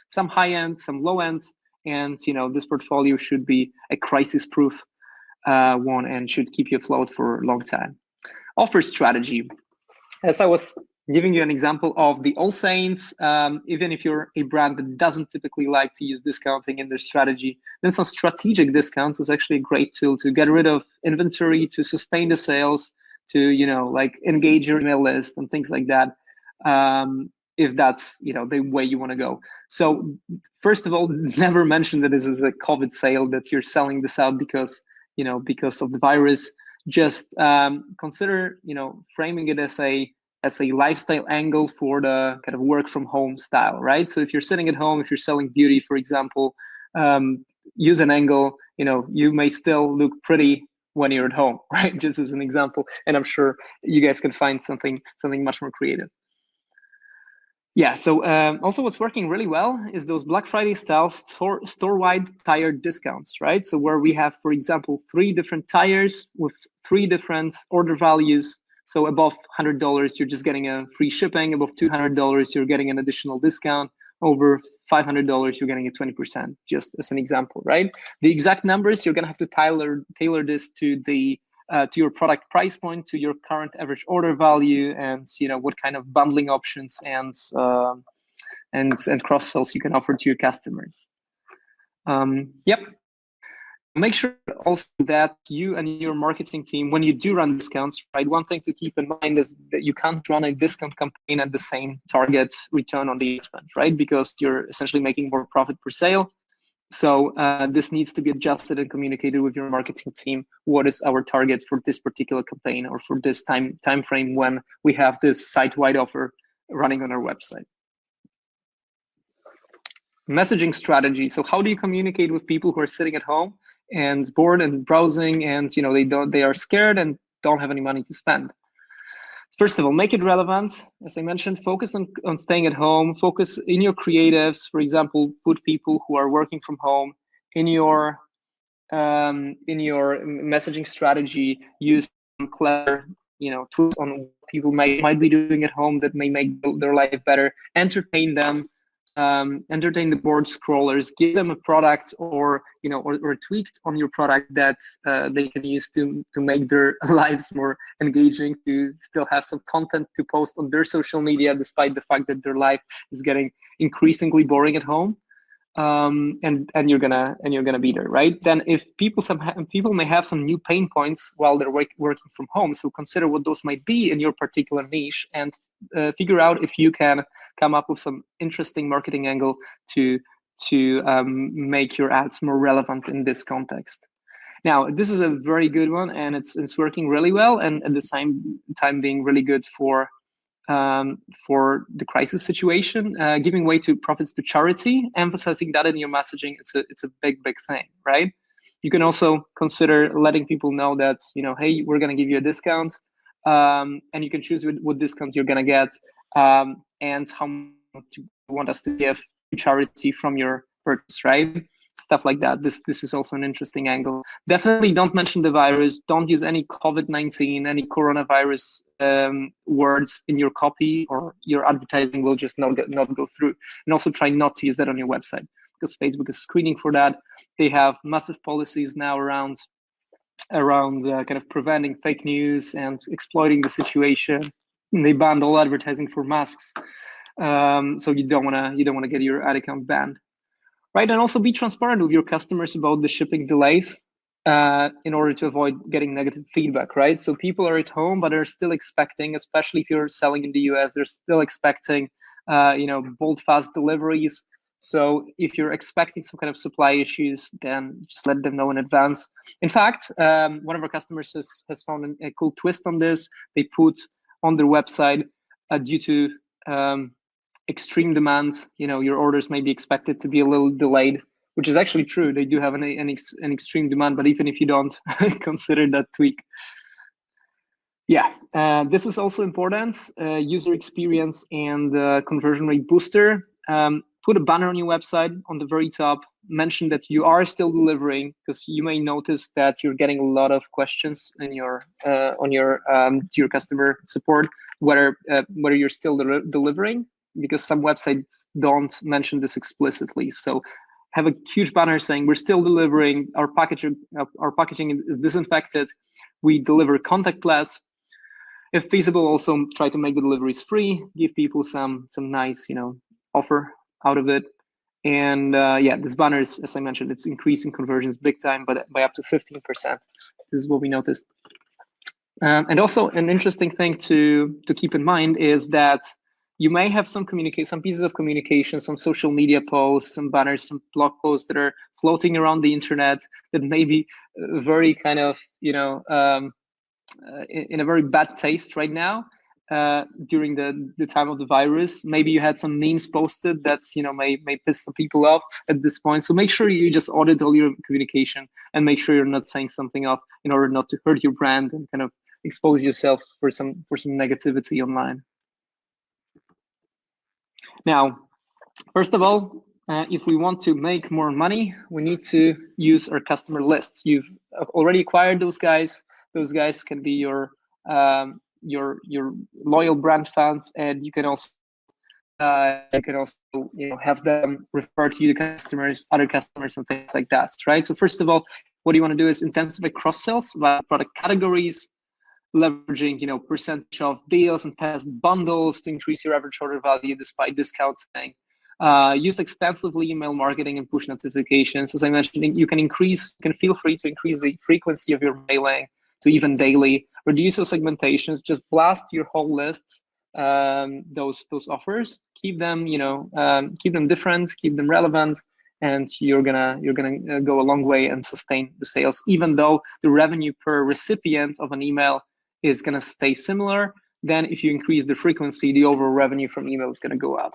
some high-end, some low-end, and this portfolio should be a crisis-proof one and should keep you afloat for a long time. Offer strategy. As I was giving you an example of the All Saints, even if you're a brand that doesn't typically like to use discounting in their strategy, then some strategic discounts is actually a great tool to get rid of inventory, to sustain the sales, to engage your email list and things like that, if that's the way you want to go. So first of all, never mention that this is a COVID sale, that you're selling this out because of the virus. Just consider framing it as a lifestyle angle for the kind of work from home style, right? So if you're sitting at home, if you're selling beauty, for example, use an angle, you may still look pretty when you're at home, right? Just as an example. And I'm sure you guys can find something much more creative. Yeah, so also what's working really well is those Black Friday style store-wide tire discounts, right? So where we have, for example, 3 different tires with 3 different order values. So above $100, you're just getting a free shipping. Above $200, you're getting an additional discount. Over $500, you're getting a 20%, just as an example, right? The exact numbers, you're gonna have to tailor this to your product price point, to your current average order value, and what kind of bundling options and cross sells you can offer to your customers. Yep. Make sure also that you and your marketing team, when you do run discounts, right, one thing to keep in mind is that you can't run a discount campaign at the same target return on the investment, right? Because you're essentially making more profit per sale. So this needs to be adjusted and communicated with your marketing team. What is our target for this particular campaign or for this time frame when we have this site-wide offer running on our website? Messaging strategy. So how do you communicate with people who are sitting at home and bored and browsing, and they are scared and don't have any money to spend? First of all, make it relevant. As I mentioned, focus on staying at home. Focus in your creatives. For example, put people who are working from home in your messaging strategy. Use some clever tools on what people might be doing at home that may make their life better. Entertain them. Entertain the board scrollers. Give them a product or a tweak on your product that they can use to make their lives more engaging, to still have some content to post on their social media, despite the fact that their life is getting increasingly boring at home. and you're gonna be there, right? Then if people may have some new pain points while they're working from home, so consider what those might be in your particular niche, and figure out if you can come up with some interesting marketing angle to make your ads more relevant in this context. Now, this is a very good one, and it's working really well, and at the same time being really good for the crisis situation, giving way to profits to charity, emphasizing that in your messaging. It's a big thing, right? You can also consider letting people know that, hey, we're going to give you a discount, and you can choose what discount you're going to get, and how much you want us to give to charity from your purchase, right? Stuff like that. This is also an interesting angle. Definitely don't mention the virus. Don't use any COVID-19, any coronavirus words in your copy, or your advertising will just not go through. And also try not to use that on your website, because Facebook is screening for that. They have massive policies now around kind of preventing fake news and exploiting the situation. And they banned all advertising for masks. So you don't want to get your ad account banned. Right, and also be transparent with your customers about the shipping delays in order to avoid getting negative feedback, right? So people are at home, but they're still expecting, especially if you're selling in the US, they're still expecting, bold, fast deliveries. So if you're expecting some kind of supply issues, then just let them know in advance. In fact, one of our customers has found a cool twist on this. They put on their website, due to extreme demand, your orders may be expected to be a little delayed, which is actually true. They do have an extreme demand, but even if you don't, consider that tweak. Yeah, this is also important. User experience and conversion rate booster. Put a banner on your website on the very top. Mention that you are still delivering, because you may notice that you're getting a lot of questions in your to your customer support, whether you're still delivering, because some websites don't mention this explicitly. So have a huge banner saying we're still delivering. Our packaging is disinfected. We deliver contactless. If feasible, also try to make the deliveries free. Give people some nice offer out of it. And this banner is, as I mentioned, it's increasing conversions big time, but by up to 15%. This is what we noticed. And also an interesting thing to keep in mind is that you may have some pieces of communication, some social media posts, some banners, some blog posts that are floating around the internet that may be very kind of, in a very bad taste right now, during the time of the virus. Maybe you had some memes posted that may piss some people off at this point. So make sure you just audit all your communication and make sure you're not saying something off in order not to hurt your brand and kind of expose yourself for some negativity online. Now, first of all, if we want to make more money, we need to use our customer lists. You've already acquired those guys. Those guys can be your loyal brand fans, and you can also have them refer to you to other customers, and things like that, right? So first of all, what you want to do is intensify cross sales via product categories, leveraging percentage of deals and test bundles to increase your average order value despite discounting. Use extensively email marketing and push notifications. As I mentioned, you can feel free to increase the frequency of your mailing to even daily. Reduce your segmentations. Just blast your whole list. Those offers. Keep them different. Keep them relevant, and you're gonna go a long way and sustain the sales, even though the revenue per recipient of an email is going to stay similar. Then if you increase the frequency, the overall revenue from email is going to go up.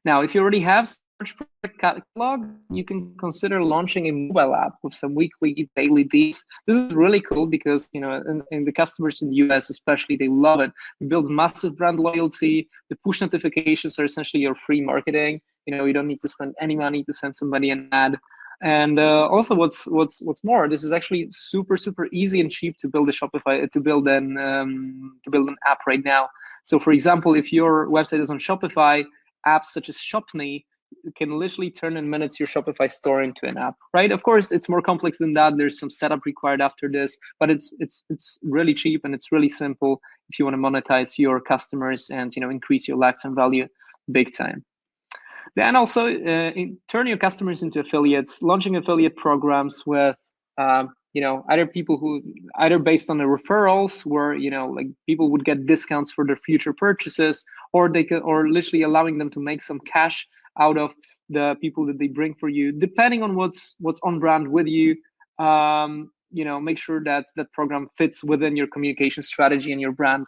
Now, if you already have such product catalog, you can consider launching a mobile app with some weekly, daily deals. This is really cool because, and the customers in the US especially, they love it. It builds massive brand loyalty. The push notifications are essentially your free marketing. You don't need to spend any money to send somebody an ad. And also, what's more, this is actually super easy and cheap to build to build an app right now. So, for example, if your website is on Shopify, apps such as Shopney can literally turn in minutes your Shopify store into an app, right? Of course, it's more complex than that. There's some setup required after this, but it's really cheap and it's really simple if you want to monetize your customers and increase your lifetime value big time. Then also turn your customers into affiliates, launching affiliate programs with either people who either based on the referrals where like people would get discounts for their future purchases, or they could, or literally allowing them to make some cash out of the people that they bring for you, depending on what's on brand with you. Make sure that that program fits within your communication strategy and your brand,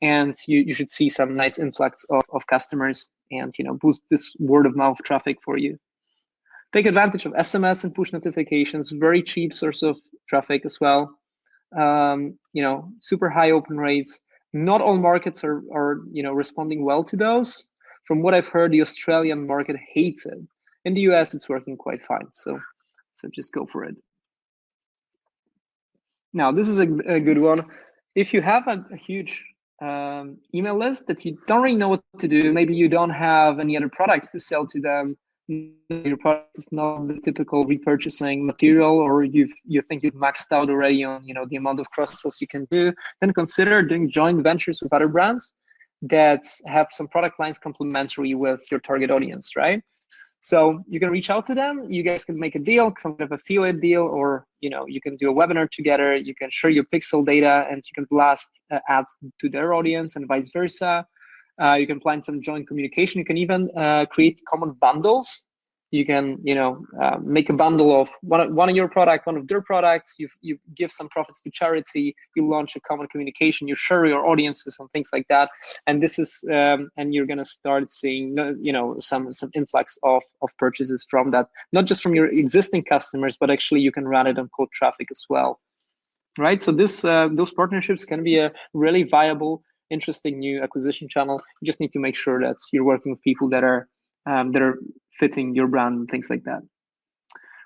and you should see some nice influx of customers, and boost this word of mouth traffic for you. Take advantage of SMS and push notifications, very cheap source of traffic as well. Super high open rates. Not all markets are responding well to those. From what I've heard, the Australian market hates it. In the US, it's working quite fine. So just go for it. Now, this is a good one. If you have a huge email list that you don't really know what to do, maybe you don't have any other products to sell to them, your product is not the typical repurchasing material, or you think you've maxed out already on the amount of cross sales you can do, then consider doing joint ventures with other brands that have some product lines complementary with your target audience, right? So you can reach out to them, you guys can make a deal, some kind of affiliate deal, or you can do a webinar together, you can share your pixel data, and you can blast ads to their audience and vice versa. You can plan some joint communication. You can even create common bundles. You can make a bundle of one of your product, one of their products. You give some profits to charity. You launch a common communication. You share your audiences and things like that. And this is and you're gonna start seeing some influx of purchases from that, not just from your existing customers, but actually you can run it on cold traffic as well, right? So this those partnerships can be a really viable, interesting new acquisition channel. You just need to make sure that you're working with people that are fitting your brand and things like that,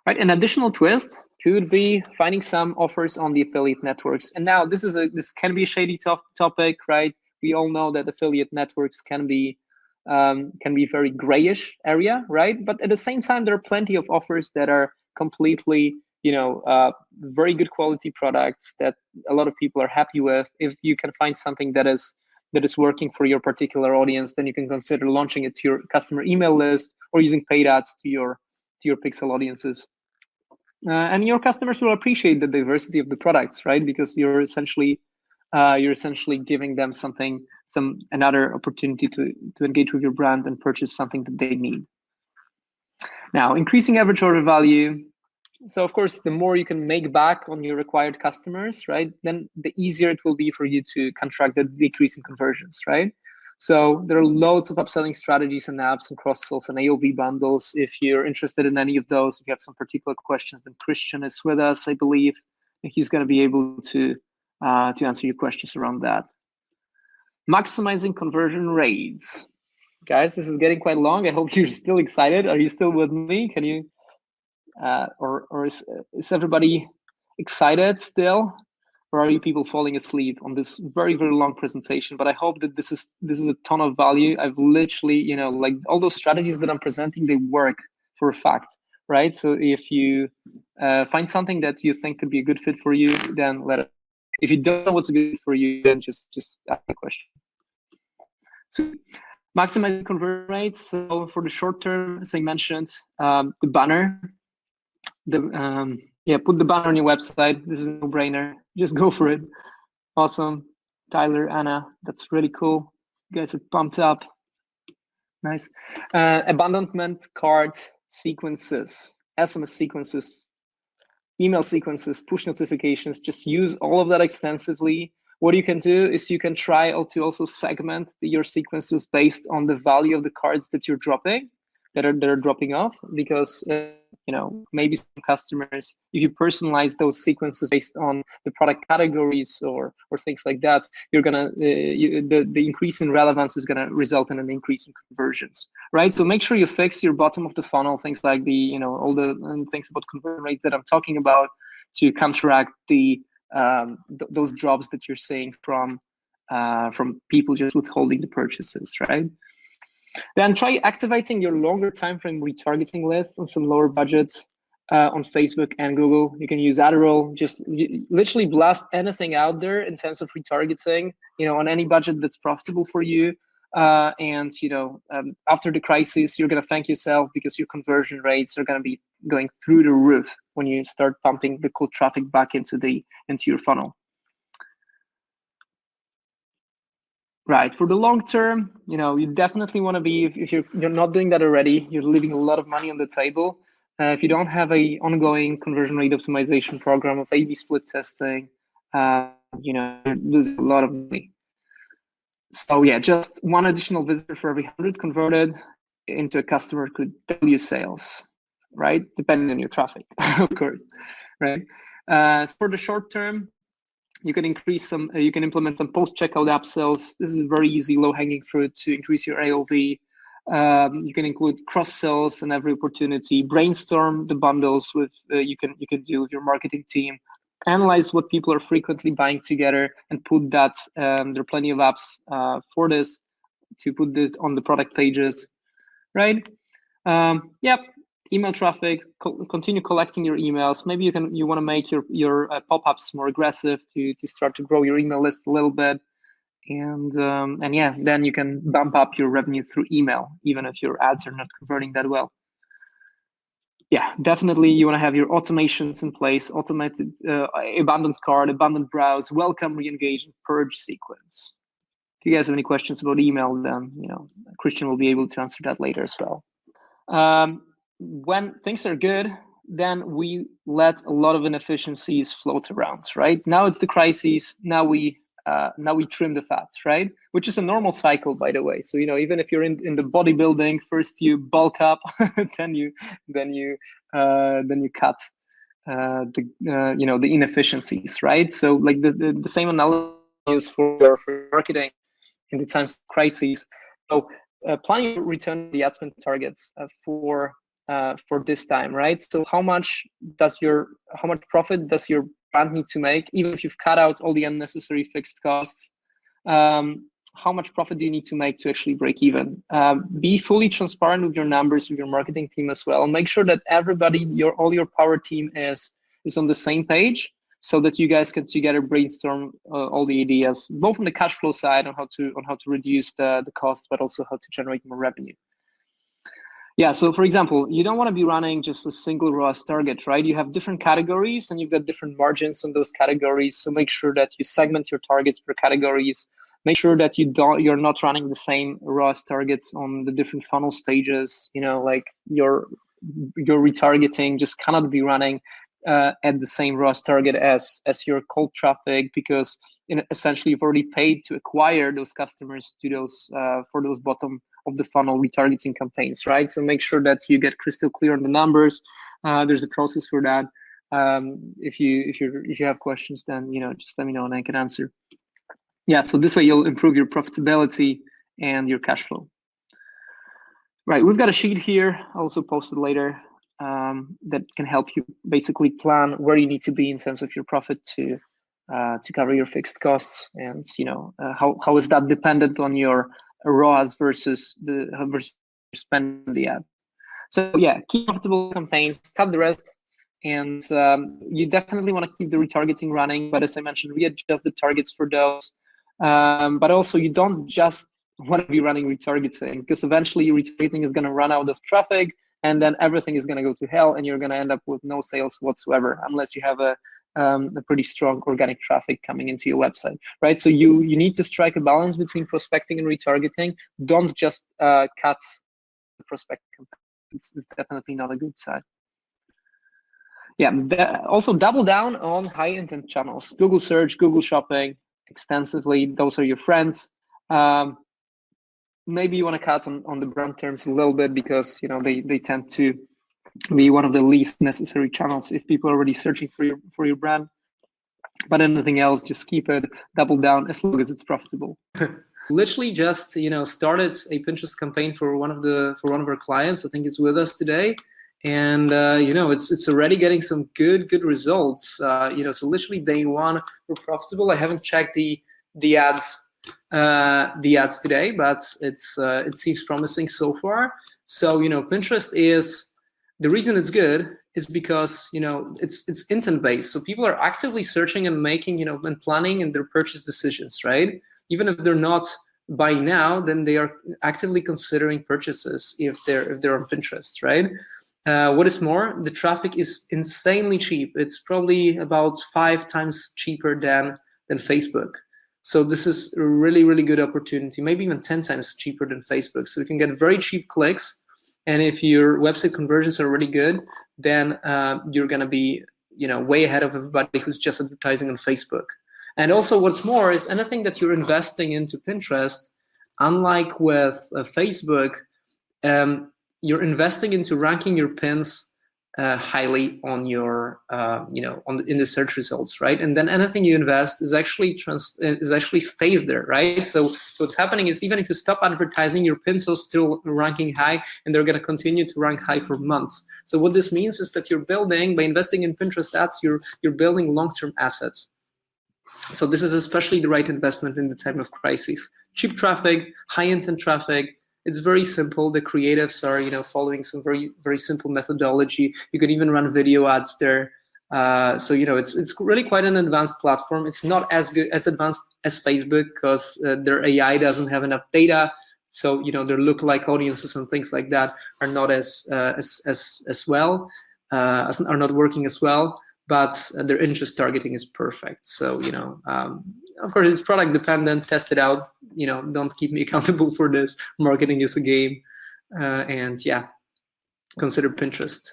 right? An additional twist could be finding some offers on the affiliate networks. And now this can be a shady topic, right? We all know that affiliate networks can be very grayish area, right? But at the same time, there are plenty of offers that are completely very good quality products that a lot of people are happy with. If you can find something that is working for your particular audience, then you can consider launching it to your customer email list or using paid ads to your pixel audiences. And your customers will appreciate the diversity of the products, right? Because you're essentially giving them another opportunity to engage with your brand and purchase something that they need. Now, increasing average order value. So of course, the more you can make back on your acquired customers, right, then the easier it will be for you to contract the decrease in conversions, right? So there are loads of upselling strategies and apps and cross-sells and AOV bundles. If you're interested in any of those, if you have some particular questions, then Christian is with us, I believe, and he's going to be able to answer your questions around that. Maximizing conversion rates. Guys, this is getting quite long. I hope you're still excited. Are you still with me? Can you, or is everybody excited still? Or are you people falling asleep on this very, very long presentation? But I hope that this is a ton of value. I've literally, like all those strategies that I'm presenting, they work for a fact, right? So if you find something that you think could be a good fit for you, then let it. If you don't know what's good for you, then just ask a question. So maximizing conversion rates. So for the short term, as I mentioned, the banner, put the banner on your website. This is a no-brainer. Just go for it. Awesome. Tyler, Anna, that's really cool. You guys are pumped up. Nice. Abandonment card sequences, SMS sequences, email sequences, push notifications. Just use all of that extensively. What you can do is you can try to also segment your sequences based on the value of the cards that you're dropping, that are dropping off, because maybe some customers, if you personalize those sequences based on the product categories or things like that, you're gonna the increase in relevance is gonna result in an increase in conversions, right? So make sure you fix your bottom of the funnel, things like the all the things about conversion rates that I'm talking about, to counteract the those drops that you're seeing from people just withholding the purchases, right? Then try activating your longer time frame retargeting lists on some lower budgets on Facebook and Google. You can use Adderall, just literally blast anything out there in terms of retargeting, on any budget that's profitable for you. And after the crisis, you're going to thank yourself because your conversion rates are going to be going through the roof when you start pumping the cold traffic back into your funnel. Right. For the long term, you definitely want to be, if you're not doing that already, you're leaving a lot of money on the table. If you don't have a ongoing conversion rate optimization program of A/B split testing, there's a lot of money. So yeah, just one additional visitor for every 100 converted into a customer could double your sales, right? Depending on your traffic, of course, right? For the short term, you can implement some post-checkout upsells. This is very easy, low-hanging fruit to increase your AOV. You can include cross-sells in every opportunity. Brainstorm the bundles with you can do with your marketing team. Analyze what people are frequently buying together and put that. There are plenty of apps for this to put it on the product pages, right? Yep. Email traffic, continue collecting your emails. Maybe you want to make your pop-ups more aggressive to start to grow your email list a little bit, and yeah, then you can bump up your revenue through email, even if your ads are not converting that well. Yeah, definitely you want to have your automations in place, automated abandoned cart, abandoned browse, welcome, re-engage, and purge sequence. If you guys have any questions about email, then Christian will be able to answer that later as well. When things are good, then we let a lot of inefficiencies float around, right? Now it's the crisis. Now we trim the fat, right? Which is a normal cycle, by the way. So even if you're in the bodybuilding, first you bulk up, then you cut the inefficiencies, right? So like the same analogy is for your marketing in the times of crises. So planning your return on the ad spend targets for this time, right? So how much profit does your brand need to make, even if you've cut out all the unnecessary fixed costs? How much profit do you need to make to actually break even? Be fully transparent with your numbers, with your marketing team as well. Make sure that everybody, all your power team is on the same page, so that you guys can together brainstorm all the ideas, both on the cash flow side on how to reduce the cost, but also how to generate more revenue. Yeah, so for example, you don't want to be running just a single ROAS target, right? You have different categories and you've got different margins on those categories. So make sure that you segment your targets per categories. Make sure that you're not running the same ROAS targets on the different funnel stages. Like your retargeting just cannot be running at the same ROAS target as your cold traffic, because essentially you've already paid to acquire those customers to those for those bottom of the funnel retargeting campaigns, right? So make sure that you get crystal clear on the numbers. There's a process for that. If you have questions, then just let me know and I can answer. Yeah, so this way you'll improve your profitability and your cash flow. Right, we've got a sheet here. I'll also post it later. That can help you basically plan where you need to be in terms of your profit to cover your fixed costs, and how is that dependent on your ROAS versus spend the ad. So yeah, keep profitable campaigns, cut the rest, and you definitely want to keep the retargeting running. But as I mentioned, readjust the targets for those. But also you don't just want to be running retargeting, because eventually your retargeting is going to run out of traffic, and then everything is going to go to hell, and you're going to end up with no sales whatsoever, unless you have a pretty strong organic traffic coming into your website, right? So you need to strike a balance between prospecting and retargeting. Don't just cut the prospect campaigns. It's definitely not a good sign. Yeah, also double down on high intent channels. Google search, Google shopping extensively. Those are your friends. Maybe you want to cut on the brand terms a little bit, because they tend to be one of the least necessary channels if people are already searching for your brand. But anything else, just keep it, double down, as long as it's profitable. Literally just started a Pinterest campaign for one of our clients. I think it's with us today, and it's already getting some good results. So literally day one we're profitable. I haven't checked the ads today, but it seems promising so far. So Pinterest is, the reason it's good is because it's intent based. So people are actively searching and making and planning in their purchase decisions, right? Even if they're not buying now, then they are actively considering purchases if they're on Pinterest, right? What is more, the traffic is insanely cheap. It's probably about 5 times cheaper than Facebook. So this is a really, really good opportunity, maybe even 10 times cheaper than Facebook. So you can get very cheap clicks. And if your website conversions are really good, then you're going to be, way ahead of everybody who's just advertising on Facebook. And also what's more is anything that you're investing into Pinterest, unlike with Facebook, you're investing into ranking your pins highly on your, in the search results, right? And then anything you invest is actually stays there, right? So what's happening is even if you stop advertising, your pins are still ranking high, and they're going to continue to rank high for months. So what this means is that you're building, by investing in Pinterest ads, you're building long-term assets. So this is especially the right investment in the time of crisis. Cheap traffic, high intent traffic. It's very simple. The creatives are, following some very, very simple methodology. You can even run video ads there. So it's really quite an advanced platform. It's not as advanced as Facebook because their AI doesn't have enough data. So their lookalike audiences and things like that are not as well, are not working as well. But their interest targeting is perfect. So of course, it's product dependent. Test it out. Don't keep me accountable for this. Marketing is a game, and yeah, consider Pinterest.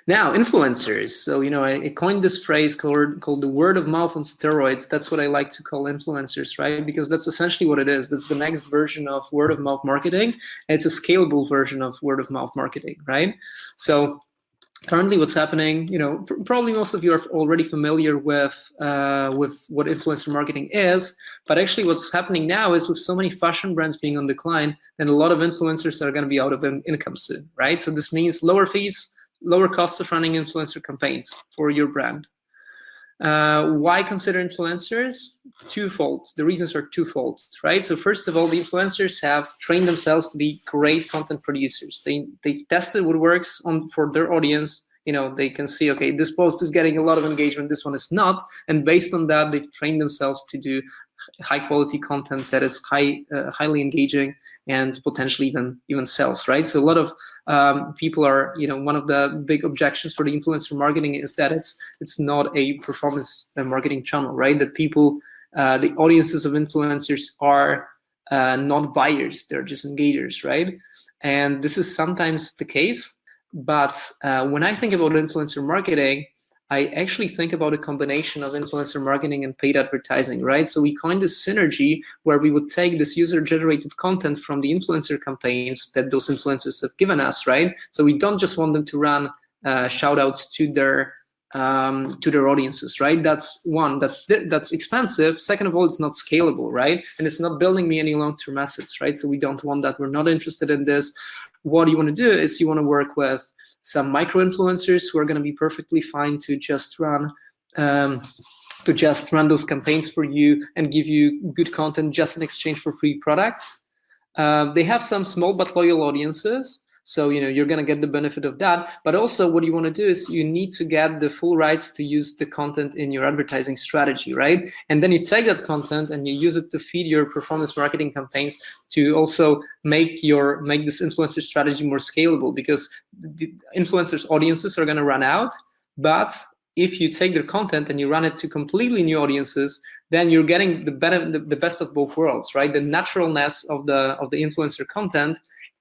Now, influencers. So I coined this phrase called the word of mouth on steroids. That's what I like to call influencers, right? Because that's essentially what it is. That's the next version of word of mouth marketing. And it's a scalable version of word of mouth marketing, right? So currently what's happening, probably most of you are already familiar with what influencer marketing is, but actually what's happening now is with so many fashion brands being on decline, then a lot of influencers are going to be out of income soon, right? So this means lower fees, lower costs of running influencer campaigns for your brand. Why consider influencers? Twofold. The reasons are twofold, right? So first of all, the influencers have trained themselves to be great content producers. They've tested what works for their audience. They can see, okay, this post is getting a lot of engagement, this one is not, and based on that, they've trained themselves to do high quality content that is highly engaging and potentially even sells, right? So a lot of people are, one of the big objections for the influencer marketing is that it's not a performance marketing channel, right? That people, the audiences of influencers are not buyers, they're just engagers, right? And this is sometimes the case, but when I think about influencer marketing, I actually think about a combination of influencer marketing and paid advertising, right? So we coined this synergy where we would take this user-generated content from the influencer campaigns that those influencers have given us, right? So we don't just want them to run shout-outs to their audiences, right? That's one, that's expensive. Second of all, it's not scalable, right? And it's not building me any long-term assets, right? So we don't want that. We're not interested in this. What you want to do is you want to work with some micro influencers who are going to be perfectly fine to just run those campaigns for you and give you good content just in exchange for free products. They have some small but loyal audiences, so you're going to get the benefit of that. But also what you want to do is you need to get the full rights to use the content in your advertising strategy, right? And then you take that content and you use it to feed your performance marketing campaigns to also make this influencer strategy more scalable, because the influencers' audiences are going to run out. But if you take their content and you run it to completely new audiences, then you're getting the best of both worlds, right? The naturalness of the influencer content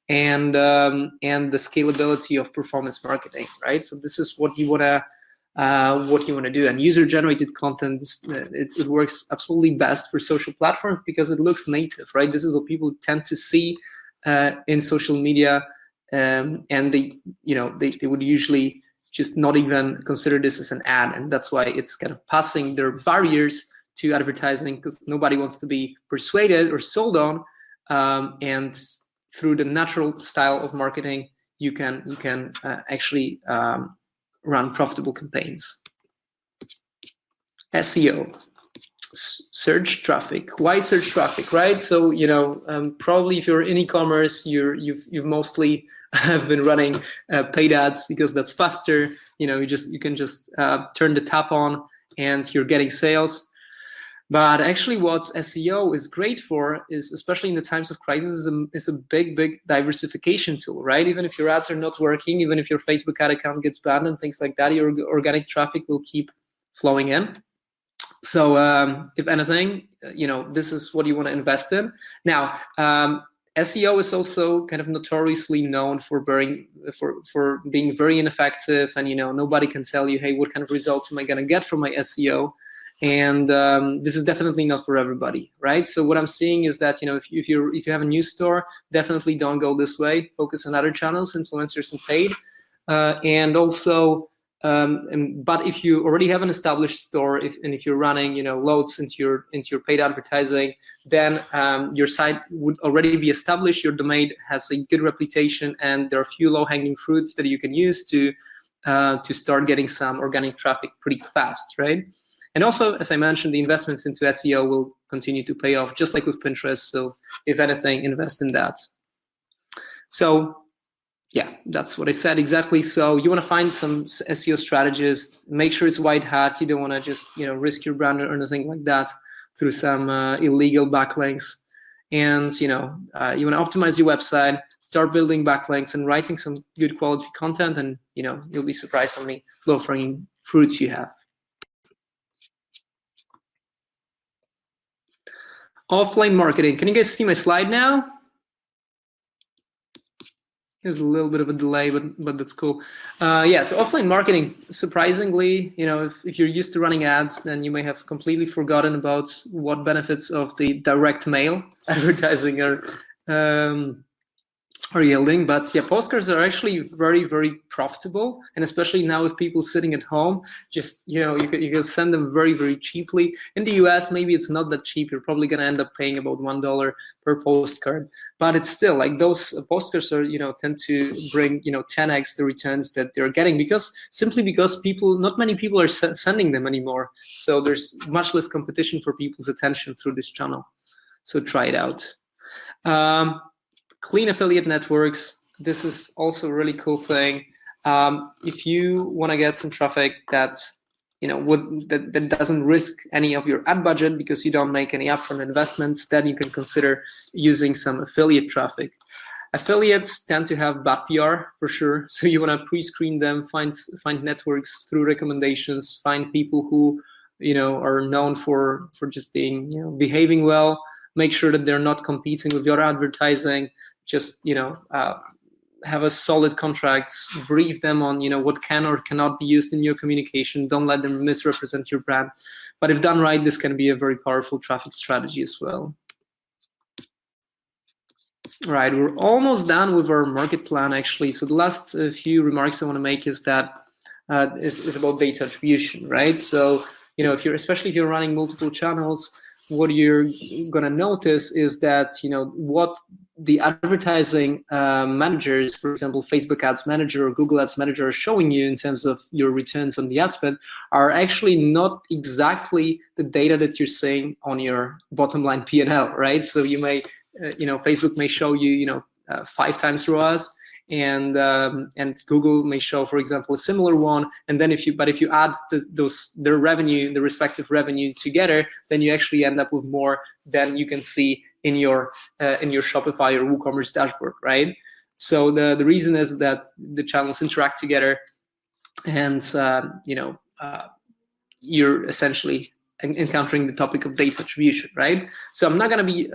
and the scalability of performance marketing, right? So this is what you want to do. And user-generated content, it works absolutely best for social platforms because it looks native, right? This is what people tend to see in social media, and they would usually just not even consider this as an ad, and that's why it's kind of passing their barriers to advertising, because nobody wants to be persuaded or sold on, and through the natural style of marketing, you can actually run profitable campaigns. SEO, search traffic. Why search traffic, right? So probably if you're in e-commerce, you've mostly have been running paid ads because that's faster. You can just turn the tap on and you're getting sales. But actually what SEO is great for is, especially in the times of crisis, is a big diversification tool, right? Even if your ads are not working, even if your Facebook ad account gets banned and things like that, your organic traffic will keep flowing in. So if anything, this is what you want to invest in. Now, SEO is also kind of notoriously known for being very ineffective, and nobody can tell you, hey, what kind of results am I going to get from my SEO? And this is definitely not for everybody, right? So what I'm seeing is that if you have a new store, definitely don't go this way. Focus on other channels, influencers and paid, and also. But if you already have an established store, if you're running loads into your paid advertising, then your site would already be established. Your domain has a good reputation, and there are a few low-hanging fruits that you can use to start getting some organic traffic pretty fast, right? And also, as I mentioned, the investments into SEO will continue to pay off, just like with Pinterest. So if anything, invest in that. So yeah, that's what I said exactly. So you want to find some SEO strategist, make sure it's white hat. You don't want to just risk your brand or anything like that through some illegal backlinks. And you want to optimize your website, start building backlinks and writing some good quality content, and you'll be surprised how many low-hanging fruits you have. Offline marketing. Can you guys see my slide now? There's a little bit of a delay, but that's cool. Yeah, so offline marketing, surprisingly, if you're used to running ads, then you may have completely forgotten about what benefits of the direct mail advertising are yielding. But yeah, postcards are actually very, very profitable, and especially now with people sitting at home, just you can send them very, very cheaply. In the US, maybe it's not that cheap. You're probably going to end up paying about $1 per postcard, but it's still like those postcards are tend to bring 10x the returns that they're getting, because not many people are sending them anymore. So there's much less competition for people's attention through this channel. So try it out. Clean affiliate networks. This is also a really cool thing. If you want to get some traffic that that doesn't risk any of your ad budget because you don't make any upfront investments, then you can consider using some affiliate traffic. Affiliates tend to have bad PR for sure, so you want to pre-screen them, find networks through recommendations, find people who are known for just being behaving well. Make sure that they're not competing with your advertising. Just have a solid contracts, brief them on what can or cannot be used in your communication. Don't let them misrepresent your brand. But if done right, this can be a very powerful traffic strategy as well. All right, we're almost done with our market plan actually. So the last few remarks I want to make is that is about data attribution, right? So especially if you're running multiple channels, what you're going to notice is that what the advertising managers, for example, Facebook Ads Manager or Google Ads Manager, are showing you in terms of your returns on the ad spend are actually not exactly the data that you're seeing on your bottom line P&L, right? So you may, Facebook may show you, 5 times ROAS, and Google may show, for example, a similar one. And then if you add their revenue, the respective revenue together, then you actually end up with more than you can see in your Shopify or WooCommerce dashboard, right? So the reason is that the channels interact together, and you're essentially encountering the topic of data attribution, right? So I'm not going to be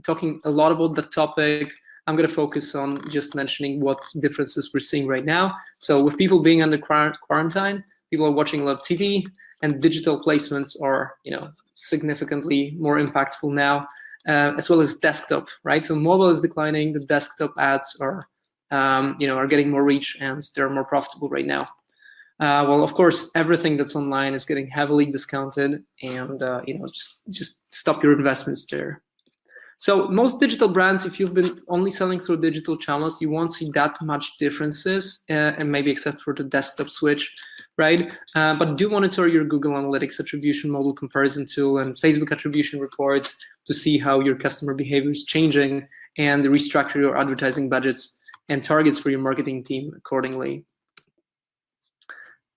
talking a lot about that topic. I'm going to focus on just mentioning what differences we're seeing right now. So with people being under quarantine, people are watching a lot of TV, and digital placements are, significantly more impactful now, as well as desktop, right? So mobile is declining, the desktop ads are getting more reach, and they're more profitable right now. Well, of course, everything that's online is getting heavily discounted, and just stop your investments there. So most digital brands, if you've been only selling through digital channels, you won't see that much differences, and maybe except for the desktop switch, right? But do monitor your Google Analytics attribution model comparison tool and Facebook attribution reports to see how your customer behavior is changing, and restructure your advertising budgets and targets for your marketing team accordingly.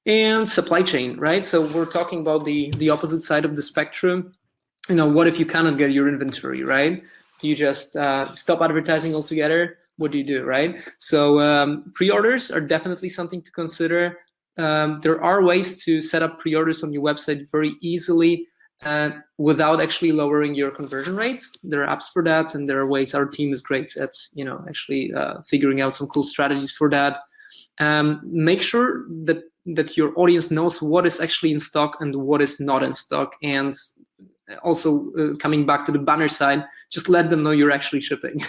And supply chain, right? So we're talking about the opposite side of the spectrum. what if you cannot get your inventory, right? Do you just stop advertising altogether? What do you do, right? So pre-orders are definitely something to consider. There are ways to set up pre-orders on your website very easily without actually lowering your conversion rates. There are apps for that, and there are ways. Our team is great at actually figuring out some cool strategies for that. Make sure that your audience knows what is actually in stock and what is not in stock, and also coming back to the banner side, just let them know you're actually shipping.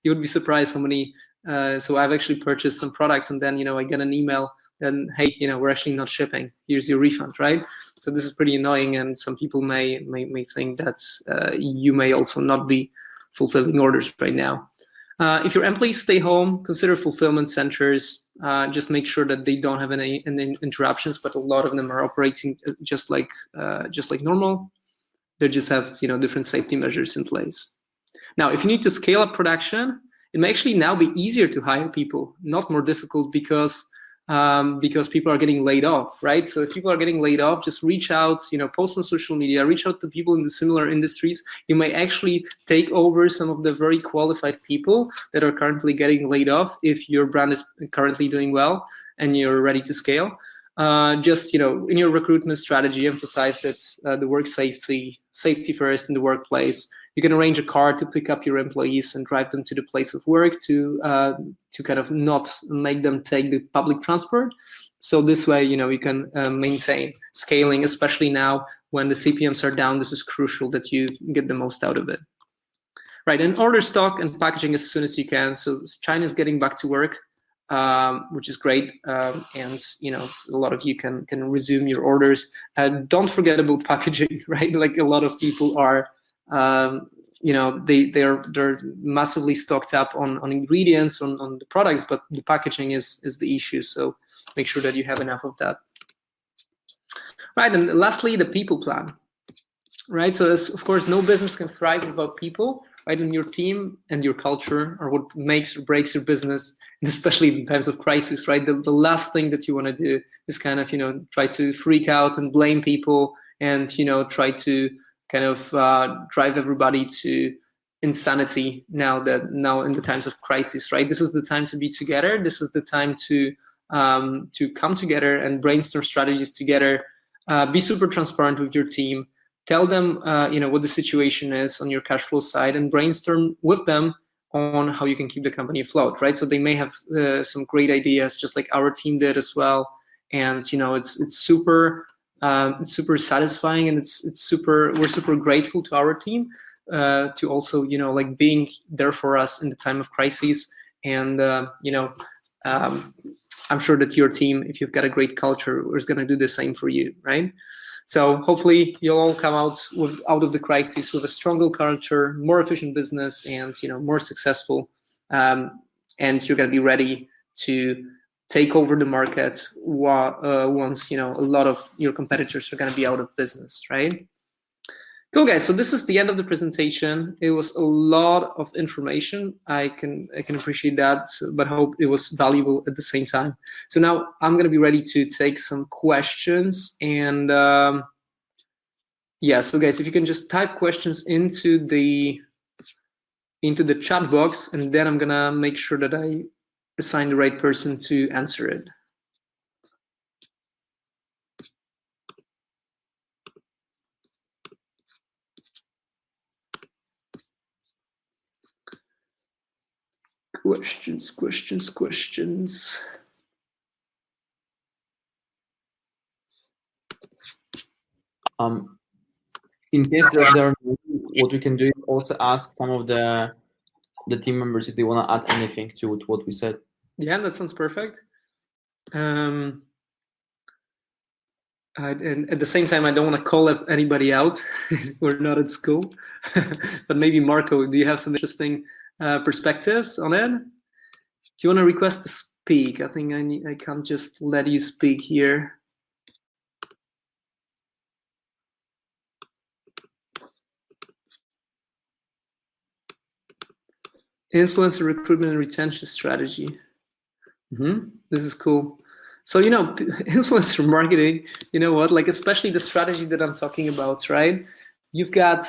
You would be surprised how many. So I've actually purchased some products, and then I get an email and, hey, we're actually not shipping. Here's your refund, right? So this is pretty annoying, and some people may think that you may also not be fulfilling orders right now. If your employees stay home, consider fulfillment centers. Just make sure that they don't have any interruptions, but a lot of them are operating just like normal. They just have different safety measures in place. Now, if you need to scale up production, it may actually now be easier to hire people, not more difficult, because people are getting laid off, right? So if people are getting laid off, just reach out, post on social media, reach out to people in the similar industries. You may actually take over some of the very qualified people that are currently getting laid off if your brand is currently doing well and you're ready to scale. Just in your recruitment strategy, emphasize that the work safety first in the workplace. You can arrange a car to pick up your employees and drive them to the place of work to kind of not make them take the public transport. So this way, you can maintain scaling, especially now when the CPMs are down. This is crucial that you get the most out of it. Right, and order stock and packaging as soon as you can. So China's getting back to work, which is great, and a lot of you can resume your orders. Don't forget about packaging, right? Like a lot of people are. They're massively stocked up on ingredients, on the products, but the packaging is the issue. So make sure that you have enough of that. Right, and lastly, the people plan. Right, so of course, no business can thrive without people. Right, and your team and your culture are what makes or breaks your business, and especially in times of crisis. Right, the last thing that you want to do is kind of try to freak out and blame people, and try to kind of drive everybody to insanity now in the times of crisis, right? This is the time to be together. This is the time to come together and brainstorm strategies together. Be super transparent with your team. Tell them what the situation is on your cash flow side, and brainstorm with them on how you can keep the company afloat, right? So they may have some great ideas, just like our team did as well. And it's super satisfying, and we're super grateful to our team to also like being there for us in the time of crisis. And I'm sure that your team, if you've got a great culture, is going to do the same for you, right? So hopefully you'll all come out of the crisis with a stronger culture, more efficient business, and more successful, and you're going to be ready to take over the market once a lot of your competitors are going to be out of business, right? Cool, guys. So this is the end of the presentation. It was a lot of information. I can appreciate that, but hope it was valuable at the same time. So now I'm going to be ready to take some questions. And yeah, so guys, if you can just type questions into the chat box, and then I'm going to make sure that I assign the right person to answer it. Questions. In case there are, what we can do is also ask some of the team members if they want to add anything to what we said. Yeah, that sounds perfect. And at the same time, I don't want to call anybody out. We're not at school. But maybe Marco, do you have some interesting perspectives on it? Do you want to request to speak? I think I can't just let you speak here. Influencer recruitment and retention strategy. This is cool. So, influencer marketing, like especially the strategy that I'm talking about, right? you've got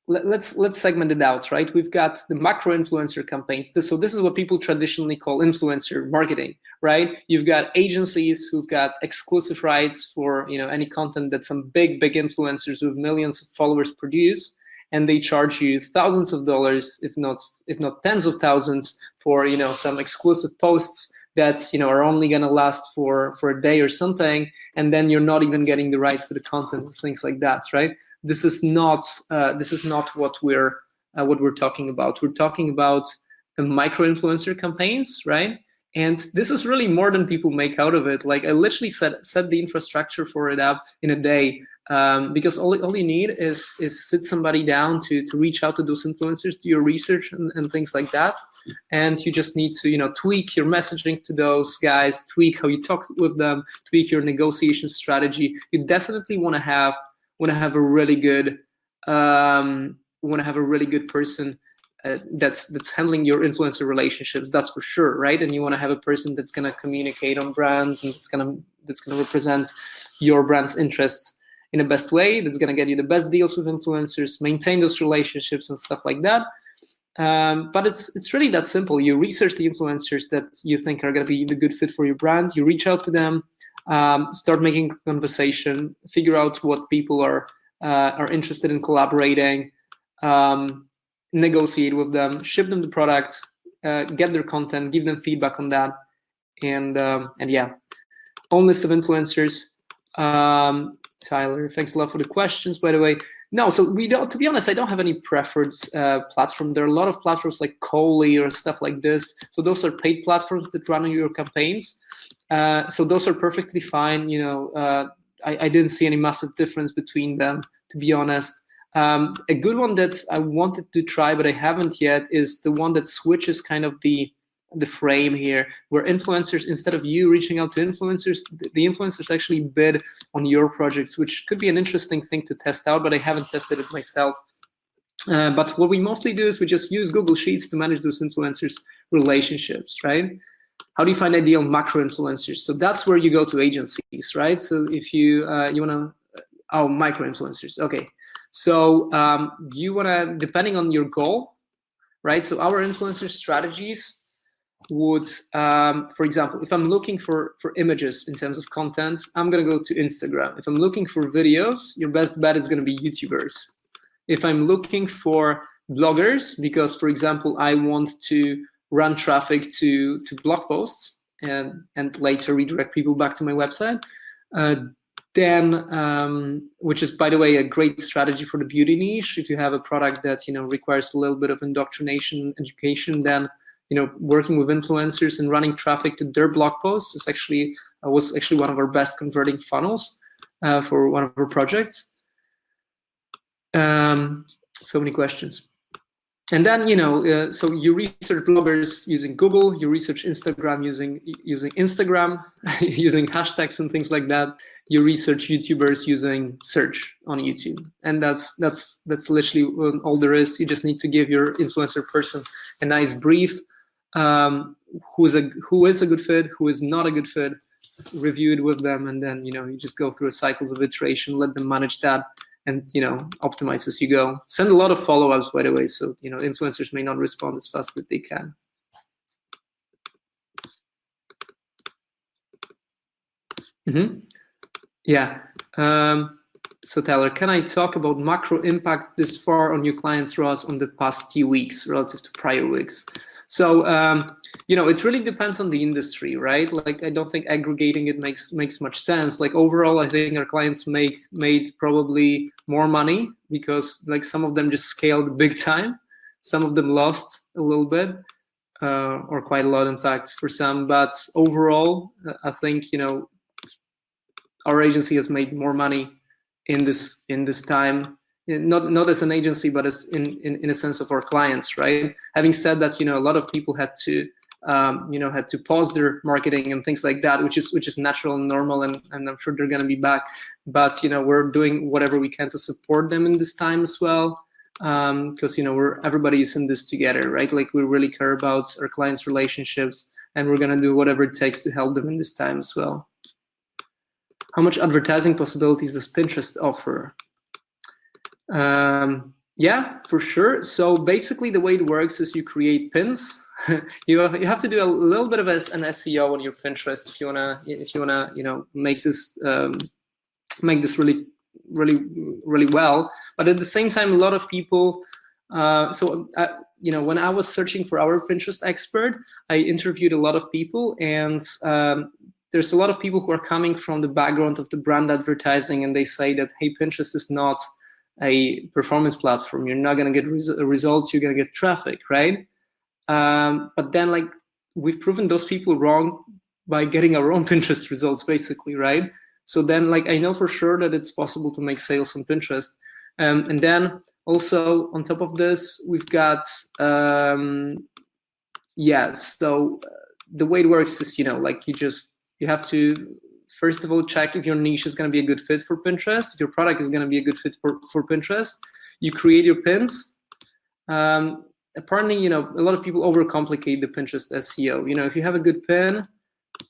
let's segment it out, right? We've got the macro influencer campaigns. So this is what people traditionally call influencer marketing, right? You've got agencies who've got exclusive rights for any content that some big influencers with millions of followers produce, and they charge you thousands of dollars, if not tens of thousands, for some exclusive posts that are only going to last for a day or something, and then you're not even getting the rights to the content, things like that, right? This is not what we're talking about. We're talking about the micro influencer campaigns, right? And this is really more than people make out of it. Like, I literally set the infrastructure for it up in a day, because all you need is sit somebody down to reach out to those influencers, do your research and things like that, and you just need to tweak your messaging to those guys, tweak how you talk with them, tweak your negotiation strategy. You definitely want to have a really good person that's handling your influencer relationships, that's for sure, right? And you want to have a person that's going to communicate on brands and that's going to represent your brand's interests in the best way, that's going to get you the best deals with influencers, maintain those relationships and stuff like that. But it's really that simple. You research the influencers that you think are going to be the good fit for your brand. You reach out to them, start making conversation, figure out what people are interested in collaborating, negotiate with them, ship them the product, get their content, give them feedback on that, and yeah, own list of influencers. Tyler, thanks a lot for the questions, by the way. No, so we don't. To be honest, I don't have any preferred platform. There are a lot of platforms like Coley or stuff like this. So those are paid platforms that run your campaigns. So those are perfectly fine. I didn't see any massive difference between them, to be honest. A good one that I wanted to try, but I haven't yet, is the one that switches kind of the frame here, where influencers, instead of you reaching out to influencers, the influencers actually bid on your projects, which could be an interesting thing to test out, but I haven't tested it myself. But what we mostly do is we just use Google Sheets to manage those influencers' relationships, right? How do you find ideal macro influencers? So that's where you go to agencies, right? So if you want to, micro influencers, okay. So you want to, depending on your goal, right? So our influencer strategies would, for example, if I'm looking for images in terms of content, I'm going to go to Instagram. If I'm looking for videos, your best bet is going to be YouTubers. If I'm looking for bloggers, because, for example, I want to run traffic to blog posts and later redirect people back to my website, then, which is, by the way, a great strategy for the beauty niche. If you have a product that requires a little bit of indoctrination, education, then working with influencers and running traffic to their blog posts was actually one of our best converting funnels for one of our projects. So many questions. And then, so you research bloggers using Google, you research Instagram using Instagram, using hashtags and things like that. You research YouTubers using search on YouTube. And that's literally all there is. You just need to give your influencer person a nice brief, who is a good fit, who is not a good fit, review it with them, and then, you just go through cycles of iteration, let them manage that, and optimize as you go. Send a lot of follow-ups, by the way, so influencers may not respond as fast as they can. Yeah. So Tyler, can I talk about macro impact this far on your clients' ROAS on the past few weeks relative to prior weeks? So it really depends on the industry, right? Like, I don't think aggregating it makes much sense. Like, overall, I think our clients made probably more money because, like, some of them just scaled big time, some of them lost a little bit, or quite a lot, in fact, for some. But overall, I think our agency has made more money in this time. Not as an agency, but as in a sense of our clients, right? Having said that, a lot of people had to pause their marketing and things like that, which is natural and normal, and I'm sure they're going to be back. But we're doing whatever we can to support them in this time as well, because everybody's in this together, right? Like, we really care about our clients' relationships, and we're going to do whatever it takes to help them in this time as well. How much advertising possibilities does Pinterest offer? Yeah, for sure. So basically the way it works is you create pins. You have to do a little bit of an SEO on your Pinterest if you wanna make this really well. But at the same time, a lot of people. When I was searching for our Pinterest expert, I interviewed a lot of people, and there's a lot of people who are coming from the background of the brand advertising, and they say that, hey, Pinterest is not a performance platform. You're not going to get results. You're going to get traffic, right? But then, we've proven those people wrong by getting our own Pinterest results, basically, right? So then, I know for sure that it's possible to make sales on Pinterest. And then also on top of this, we've got, so the way it works is, you have to, first of all, check if your niche is going to be a good fit for Pinterest, if your product is going to be a good fit for Pinterest. You create your pins. Apparently, a lot of people overcomplicate the Pinterest SEO. If you have a good pin,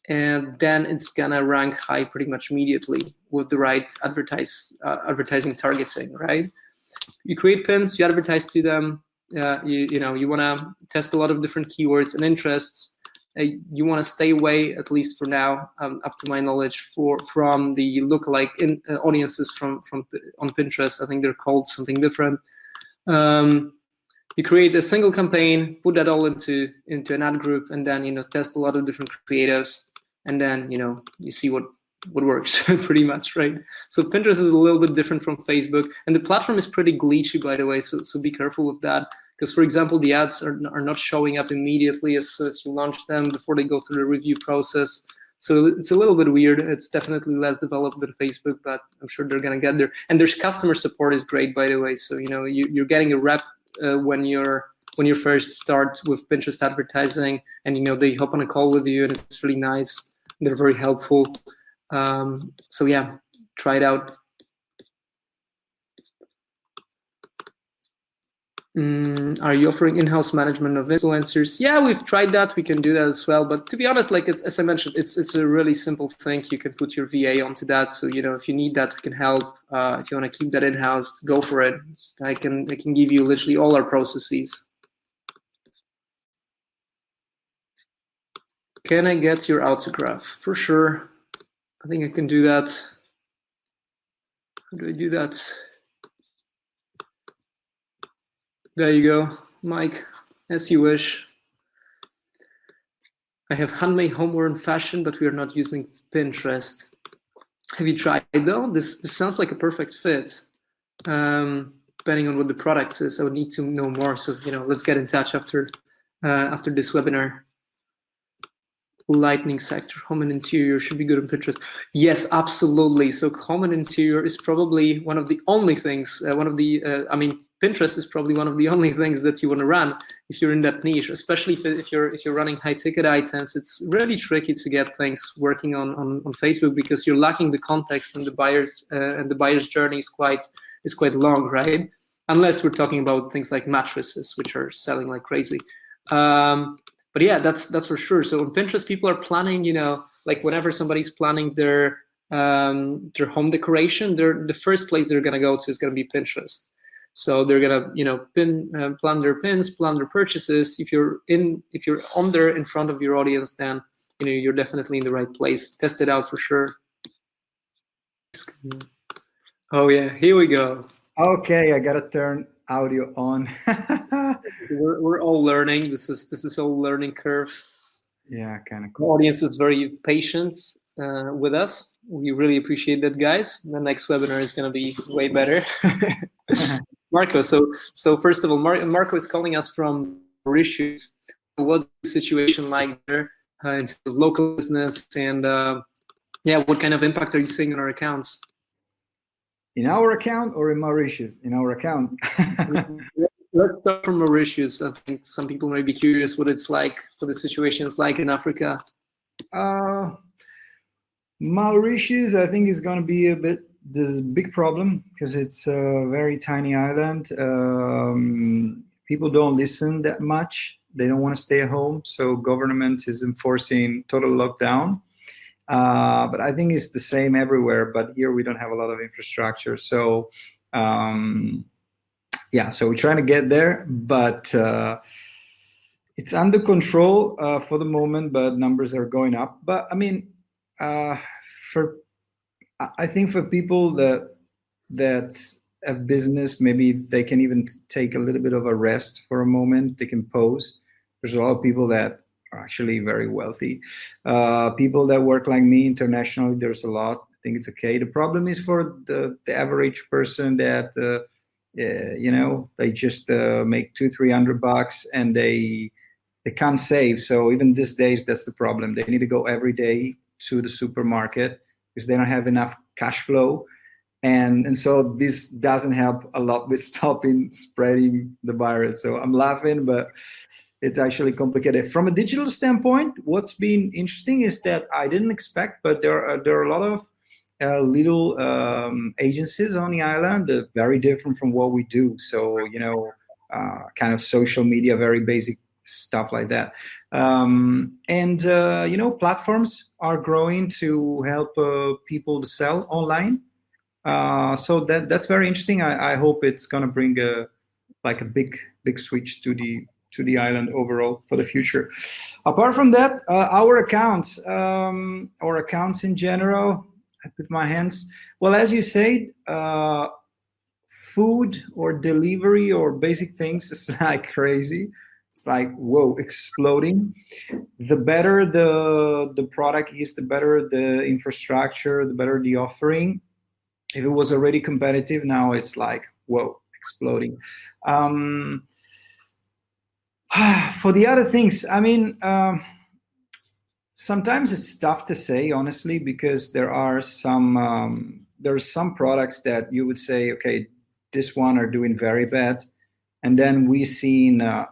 and then it's gonna rank high pretty much immediately with the right advertising targeting, right? You create pins, you advertise to them. You want to test a lot of different keywords and interests. You want to stay away, at least for now, up to my knowledge, from the lookalike audiences on Pinterest. I think they're called something different. You create a single campaign, put that all into an ad group, and then test a lot of different creatives, and then you see what works pretty much, right? So Pinterest is a little bit different from Facebook, and the platform is pretty glitchy, by the way. So be careful with that, because for example, the ads are not showing up immediately as you launch them before they go through the review process. So it's a little bit weird. It's definitely less developed than Facebook, but I'm sure they're gonna get there. And their customer support is great, by the way. So you're getting a rep when you first start with Pinterest advertising, and they hop on a call with you, and it's really nice. They're very helpful. So yeah, try it out. Are you offering in-house management of influencers? Yeah, we've tried that. We can do that as well. But to be honest, as I mentioned, it's a really simple thing. You can put your VA onto that. So if you need that, we can help. If you want to keep that in-house, go for it. I can give you literally all our processes. Can I get your autograph? For sure. I think I can do that. How do I do that? There you go, Mike, as you wish. I have handmade homeware and fashion, but we are not using Pinterest. Have you tried though? This sounds like a perfect fit. Depending on what the product is, I would need to know more. So let's get in touch after this webinar. Lighting sector, home and interior should be good on Pinterest. Yes, absolutely. So home and interior is probably one of the only things. Pinterest is probably one of the only things that you want to run if you're in that niche, especially if you're running high ticket items. It's really tricky to get things working on Facebook because you're lacking the context, and the buyer's journey is quite long, right? Unless we're talking about things like mattresses, which are selling like crazy. But yeah, that's for sure. So on Pinterest, people are planning, whenever somebody's planning their home decoration, the first place they're gonna go to is gonna be Pinterest. So they're gonna, plan their pins, plan their purchases. If you're on there in front of your audience, then you're definitely in the right place. Test it out for sure. Oh yeah, here we go. Okay, I gotta turn audio on. We're all learning. This is all learning curve. Yeah, kind of cool. The audience is very patient with us. We really appreciate that, guys. The next webinar is going to be way better. Marco, so first of all, Marco is calling us from Mauritius. What's the situation like there in terms of local business, and what kind of impact are you seeing on our accounts? In our account or in Mauritius? In our account. Let's start from Mauritius. I think some people may be curious what it's like, what the situation is like in Africa. Mauritius, I think, is going to be this big problem because it's a very tiny island. People don't listen that much. They don't want to stay at home. So government is enforcing total lockdown. But I think it's the same everywhere. But here we don't have a lot of infrastructure. So So we're trying to get there, but it's under control for the moment, but numbers are going up. But I mean, I think for people that have business, maybe they can even take a little bit of a rest for a moment. They can pause. There's a lot of people that are actually very wealthy. People that work like me internationally, there's a lot. I think it's okay. The problem is for the average person that they just make $200-300 and they can't save. So even these days, that's the problem. They need to go every day to the supermarket because they don't have enough cash flow. And so this doesn't help a lot with stopping spreading the virus. So I'm laughing, but it's actually complicated. From a digital standpoint, what's been interesting is that I didn't expect, but there are a lot of little agencies on the island that are very different from what we do. So, kind of social media, very basic stuff like that. Platforms are growing to help people to sell online. So that's very interesting. I hope it's going to bring a big switch to the island overall for the future. Apart from that, our accounts in general, I put my hands. Well, as you said, food or delivery or basic things is like crazy. It's like, whoa, exploding. The better the product is, the better the infrastructure, the better the offering. If it was already competitive, now it's like, whoa, exploding. For the other things, I mean, sometimes it's tough to say, honestly, because there's some products that you would say, okay, this one are doing very bad, and then we've seen that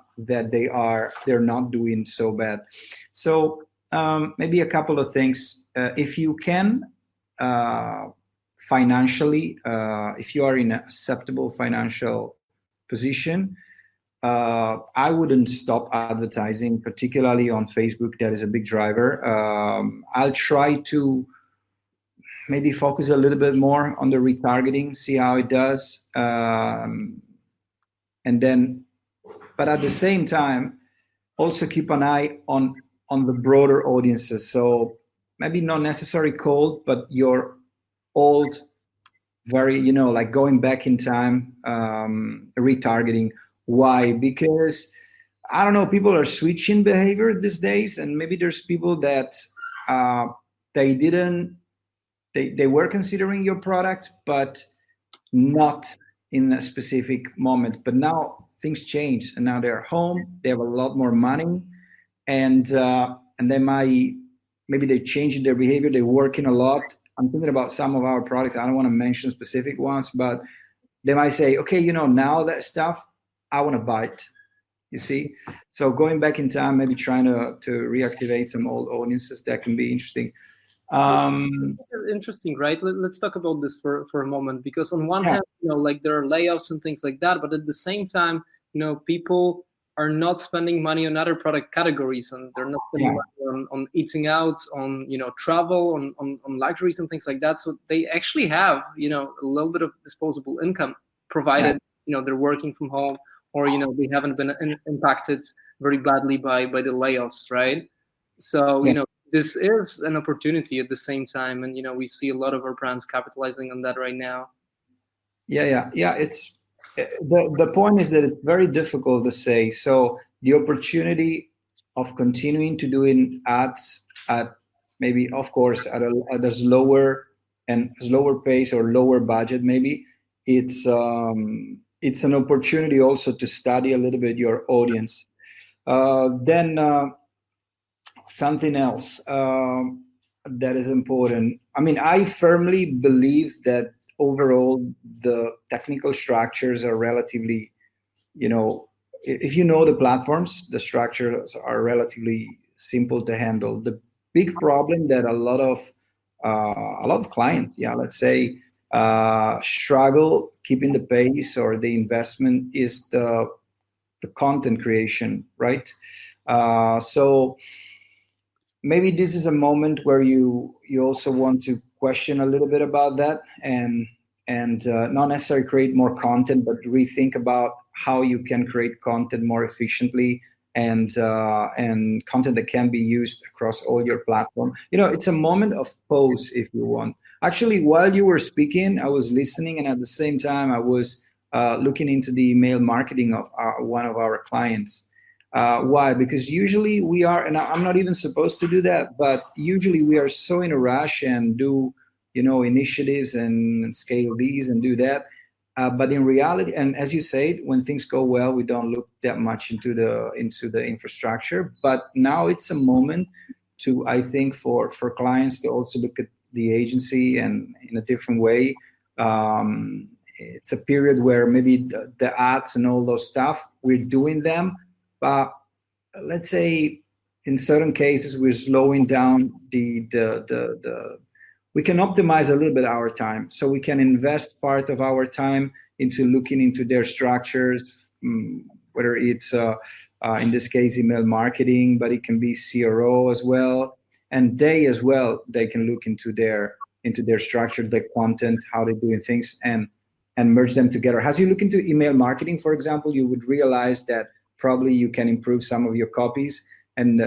they're not doing so bad. So maybe a couple of things. If you can financially, if you are in an acceptable financial position, I wouldn't stop advertising, particularly on Facebook. That is a big driver. I'll try to maybe focus a little bit more on the retargeting, see how it does. But at the same time, also keep an eye on the broader audiences. So maybe not necessarily cold, but your old, very, like going back in time, retargeting. Why? Because I don't know, people are switching behavior these days, and maybe there's people that they were considering your product, but not in a specific moment. But now things change, and now they're home, they have a lot more money, and they maybe they're changing their behavior, they're working a lot. I'm thinking about some of our products. I don't want to mention specific ones, but they might say, okay, now that stuff, I want to buy it, you see? So going back in time, maybe trying to reactivate some old audiences, that can be interesting. Interesting, right? Let's talk about this for a moment, because on one hand, like there are layoffs and things like that, but at the same time, people are not spending money on other product categories, and they're not spending money on eating out, on travel, on luxuries and things like that. So they actually have a little bit of disposable income, provided they're working from home, or they haven't been impacted very badly by the layoffs, right? So this is an opportunity at the same time, and we see a lot of our brands capitalizing on that right now. Yeah. It's the point is that it's very difficult to say. So the opportunity of continuing to doing ads at maybe, of course, at a slower pace or lower budget, maybe it's an opportunity also to study a little bit your audience. Then something else that is important. I mean, I firmly believe that overall the technical structures are relatively, if you know the platforms, the structures are relatively simple to handle. The big problem that a lot of clients, let's say, struggle keeping the pace or the investment is the content creation, right? So maybe this is a moment where you also want to question a little bit about that and not necessarily create more content, but rethink about how you can create content more efficiently, and content that can be used across all your platform. It's a moment of pause, if you want. Actually, while you were speaking, I was listening, and at the same time, I was looking into the email marketing of one of our clients. Why? Because usually we are, and I'm not even supposed to do that, but usually we are so in a rush and do, initiatives and scale these and do that. But in reality, and as you said, when things go well, we don't look that much into the infrastructure. But now it's a moment to, I think, for clients to also look at the agency and in a different way. It's a period where maybe the ads and all those stuff, we're doing them, but let's say in certain cases we're slowing down the we can optimize a little bit our time, so we can invest part of our time into looking into their structures, whether it's in this case email marketing, but it can be CRO as well, and they can look into their structure, their content, how they're doing things, and merge them together. As you look into email marketing, for example, you would realize that probably you can improve some of your copies, and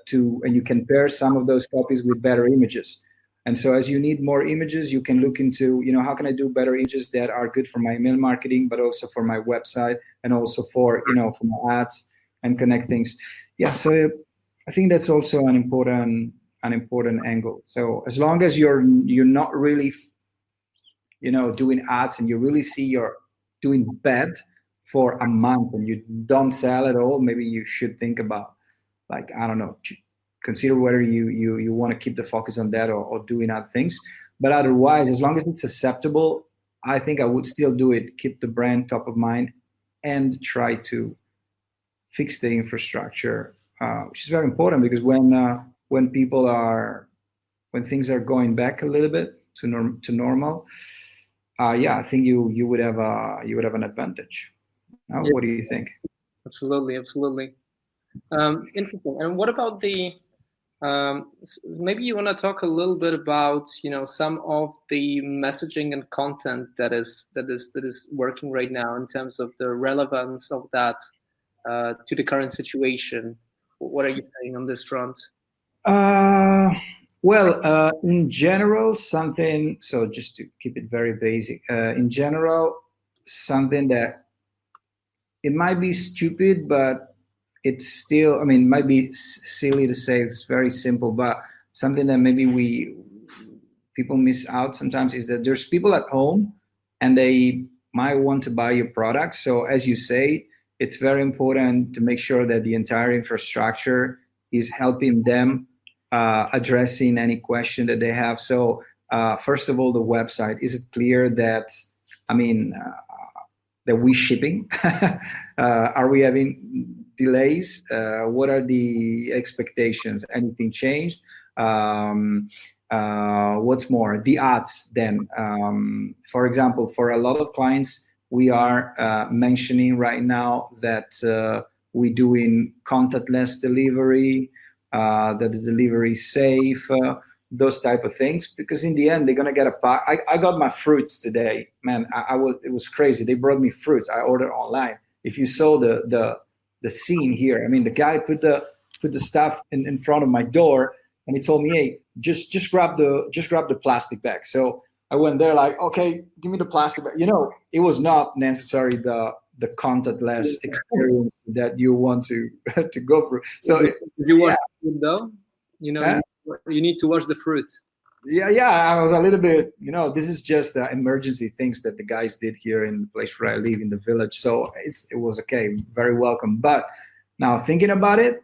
you can pair some of those copies with better images. And so as you need more images, you can look into, how can I do better images that are good for my email marketing, but also for my website, and also for, for my ads, and connect things. Yeah, so I think that's also an important angle. So as long as you're not really, doing ads, and you really see you're doing bad for a month and you don't sell at all, maybe you should think about, like, I don't know, consider whether you want to keep the focus on that or doing other things. But otherwise, as long as it's acceptable, I think I would still do it, keep the brand top of mind, and try to fix the infrastructure, which is very important, because when things are going back a little bit to normal, I think you would have an advantage. Yeah. What do you think? Absolutely. Interesting. And what about the maybe you want to talk a little bit about some of the messaging and content that is working right now, in terms of the relevance of that to the current situation. What are you saying on this front? Well, in general, so just to keep it very basic, in general, something that it might be stupid, but it's still, it might be silly to say, it's very simple, but something that maybe people miss out sometimes is that there's people at home and they might want to buy your product. So as you say, it's very important to make sure that the entire infrastructure is helping them, addressing any question that they have. So first of all, the website, is it clear that, that we shipping? Are we having delays? What are the expectations? Anything changed? What's more, the ads then. For example, for a lot of clients, we are mentioning right now that we're doing contactless delivery, that the delivery is safe, those type of things, because in the end they're gonna get a pack. I got my fruits today, man. It was crazy. They brought me fruits. I ordered online. If you saw the scene here, the guy put the stuff in front of my door, and he told me, hey, just grab the plastic bag. So I went there like, okay, give me the plastic bag. It was not necessarily the contactless experience that you want to go through. So you want fruit though? You need to wash the fruit. Yeah, I was a little bit, this is just emergency things that the guys did here in the place where I live, in the village. So it was okay, very welcome. But now thinking about it,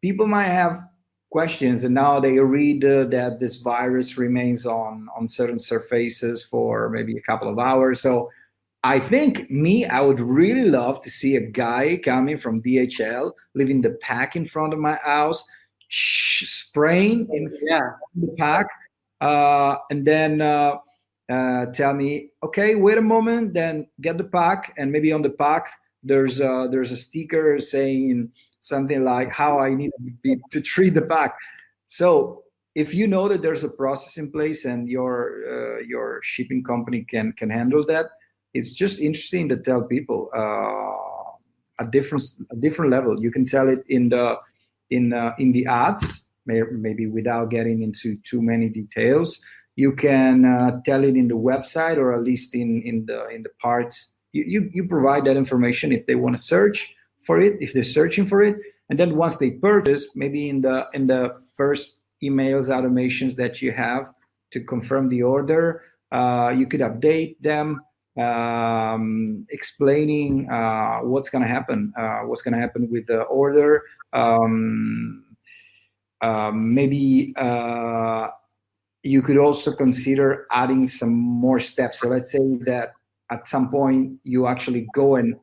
people might have questions, and now they read that this virus remains on certain surfaces for maybe a couple of hours. So I think I would really love to see a guy coming from DHL, leaving the pack in front of my house, spraying in the pack, and then tell me, okay, wait a moment, then get the pack, and maybe on the pack there's a sticker saying something like how I need to treat the pack. So if you know that there's a process in place and your shipping company can handle that, it's just interesting to tell people a different level. You can tell it in the ads, maybe without getting into too many details. You can tell it in the website, or at least in the parts. You provide that information if they want to search for it, if they're searching for it, and then once they purchase, maybe in the first emails automations that you have to confirm the order, you could update them, explaining what's going to happen with the order. Maybe you could also consider adding some more steps. So let's say that at some point you actually go and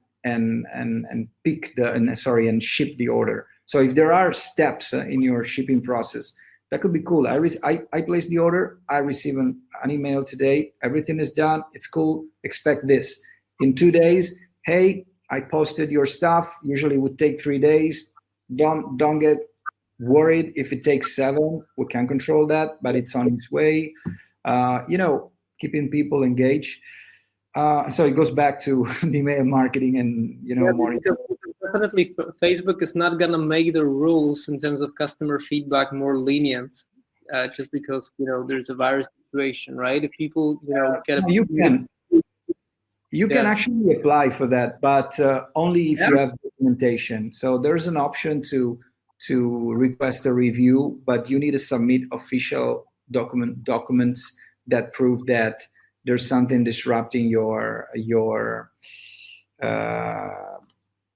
pick and ship the order. So if there are steps in your shipping process, that could be cool. I place the order, I receive an email today, everything is done, it's cool, expect this. In 2 days, hey, I posted your stuff, usually it would take 3 days. Don't get worried if it takes 7, we can control that, but it's on its way. Keeping people engaged. So it goes back to the email marketing and definitely Facebook is not gonna make the rules in terms of customer feedback more lenient, just because there's a virus situation, right? If people you can actually apply for that, but only if you have documentation. So there's an option to request a review, but you need to submit official documents that prove that there's something disrupting your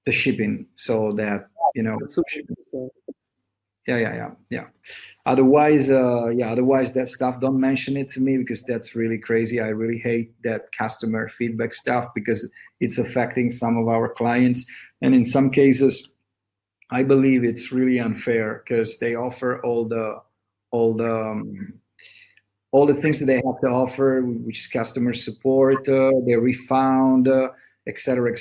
the shipping, so that yeah. Otherwise that stuff, don't mention it to me, because that's really crazy. I really hate that customer feedback stuff, because it's affecting some of our clients, and in some cases I believe it's really unfair, because they offer all the things that they have to offer, which is customer support, their refund, et cetera.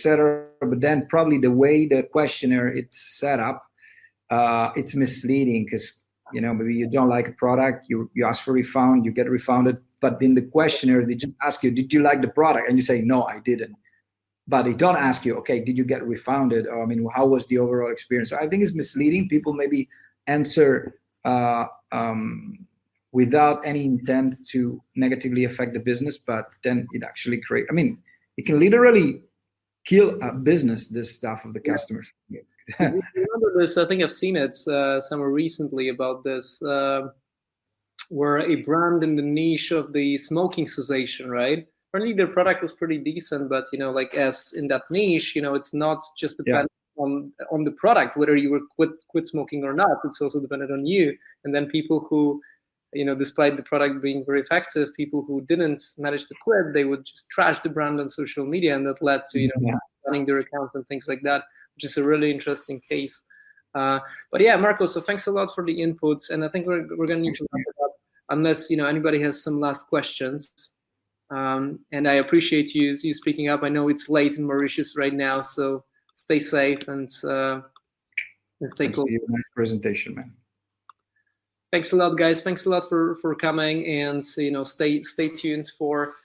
But then probably the way the questionnaire it's set up, it's misleading, because maybe you don't like a product, you ask for refund, you get refunded, but in the questionnaire they just ask you, did you like the product? And you say, no, I didn't. But they don't ask you, okay, did you get refunded? Or, how was the overall experience? So I think it's misleading. People maybe answer without any intent to negatively affect the business, but then it actually creates, it can literally kill a business, this stuff of the customers. Remember this, I think I've seen it somewhere recently about this, where a brand in the niche of the smoking cessation, right? Apparently their product was pretty decent, but as in that niche, it's not just dependent on the product, whether you were quit smoking or not. It's also dependent on you. And then people who, despite the product being very effective, people who didn't manage to quit, they would just trash the brand on social media, and that led to running their accounts and things like that, which is a really interesting case. But yeah, Marco, so thanks a lot for the inputs, and I think we're going to need to wrap it up, unless anybody has some last questions. And I appreciate you speaking up. I know it's late in Mauritius right now, so stay safe and stay cool. Nice presentation, man. Thanks a lot, guys. Thanks a lot for coming, and stay tuned for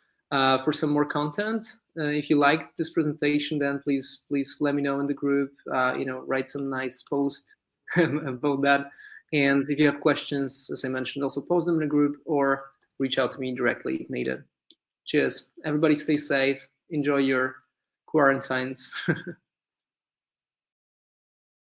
some more content. If you like this presentation, then please let me know in the group. Write some nice post about that. And if you have questions, as I mentioned, also post them in the group or reach out to me directly if needed. Cheers. Everybody stay safe. Enjoy your quarantines.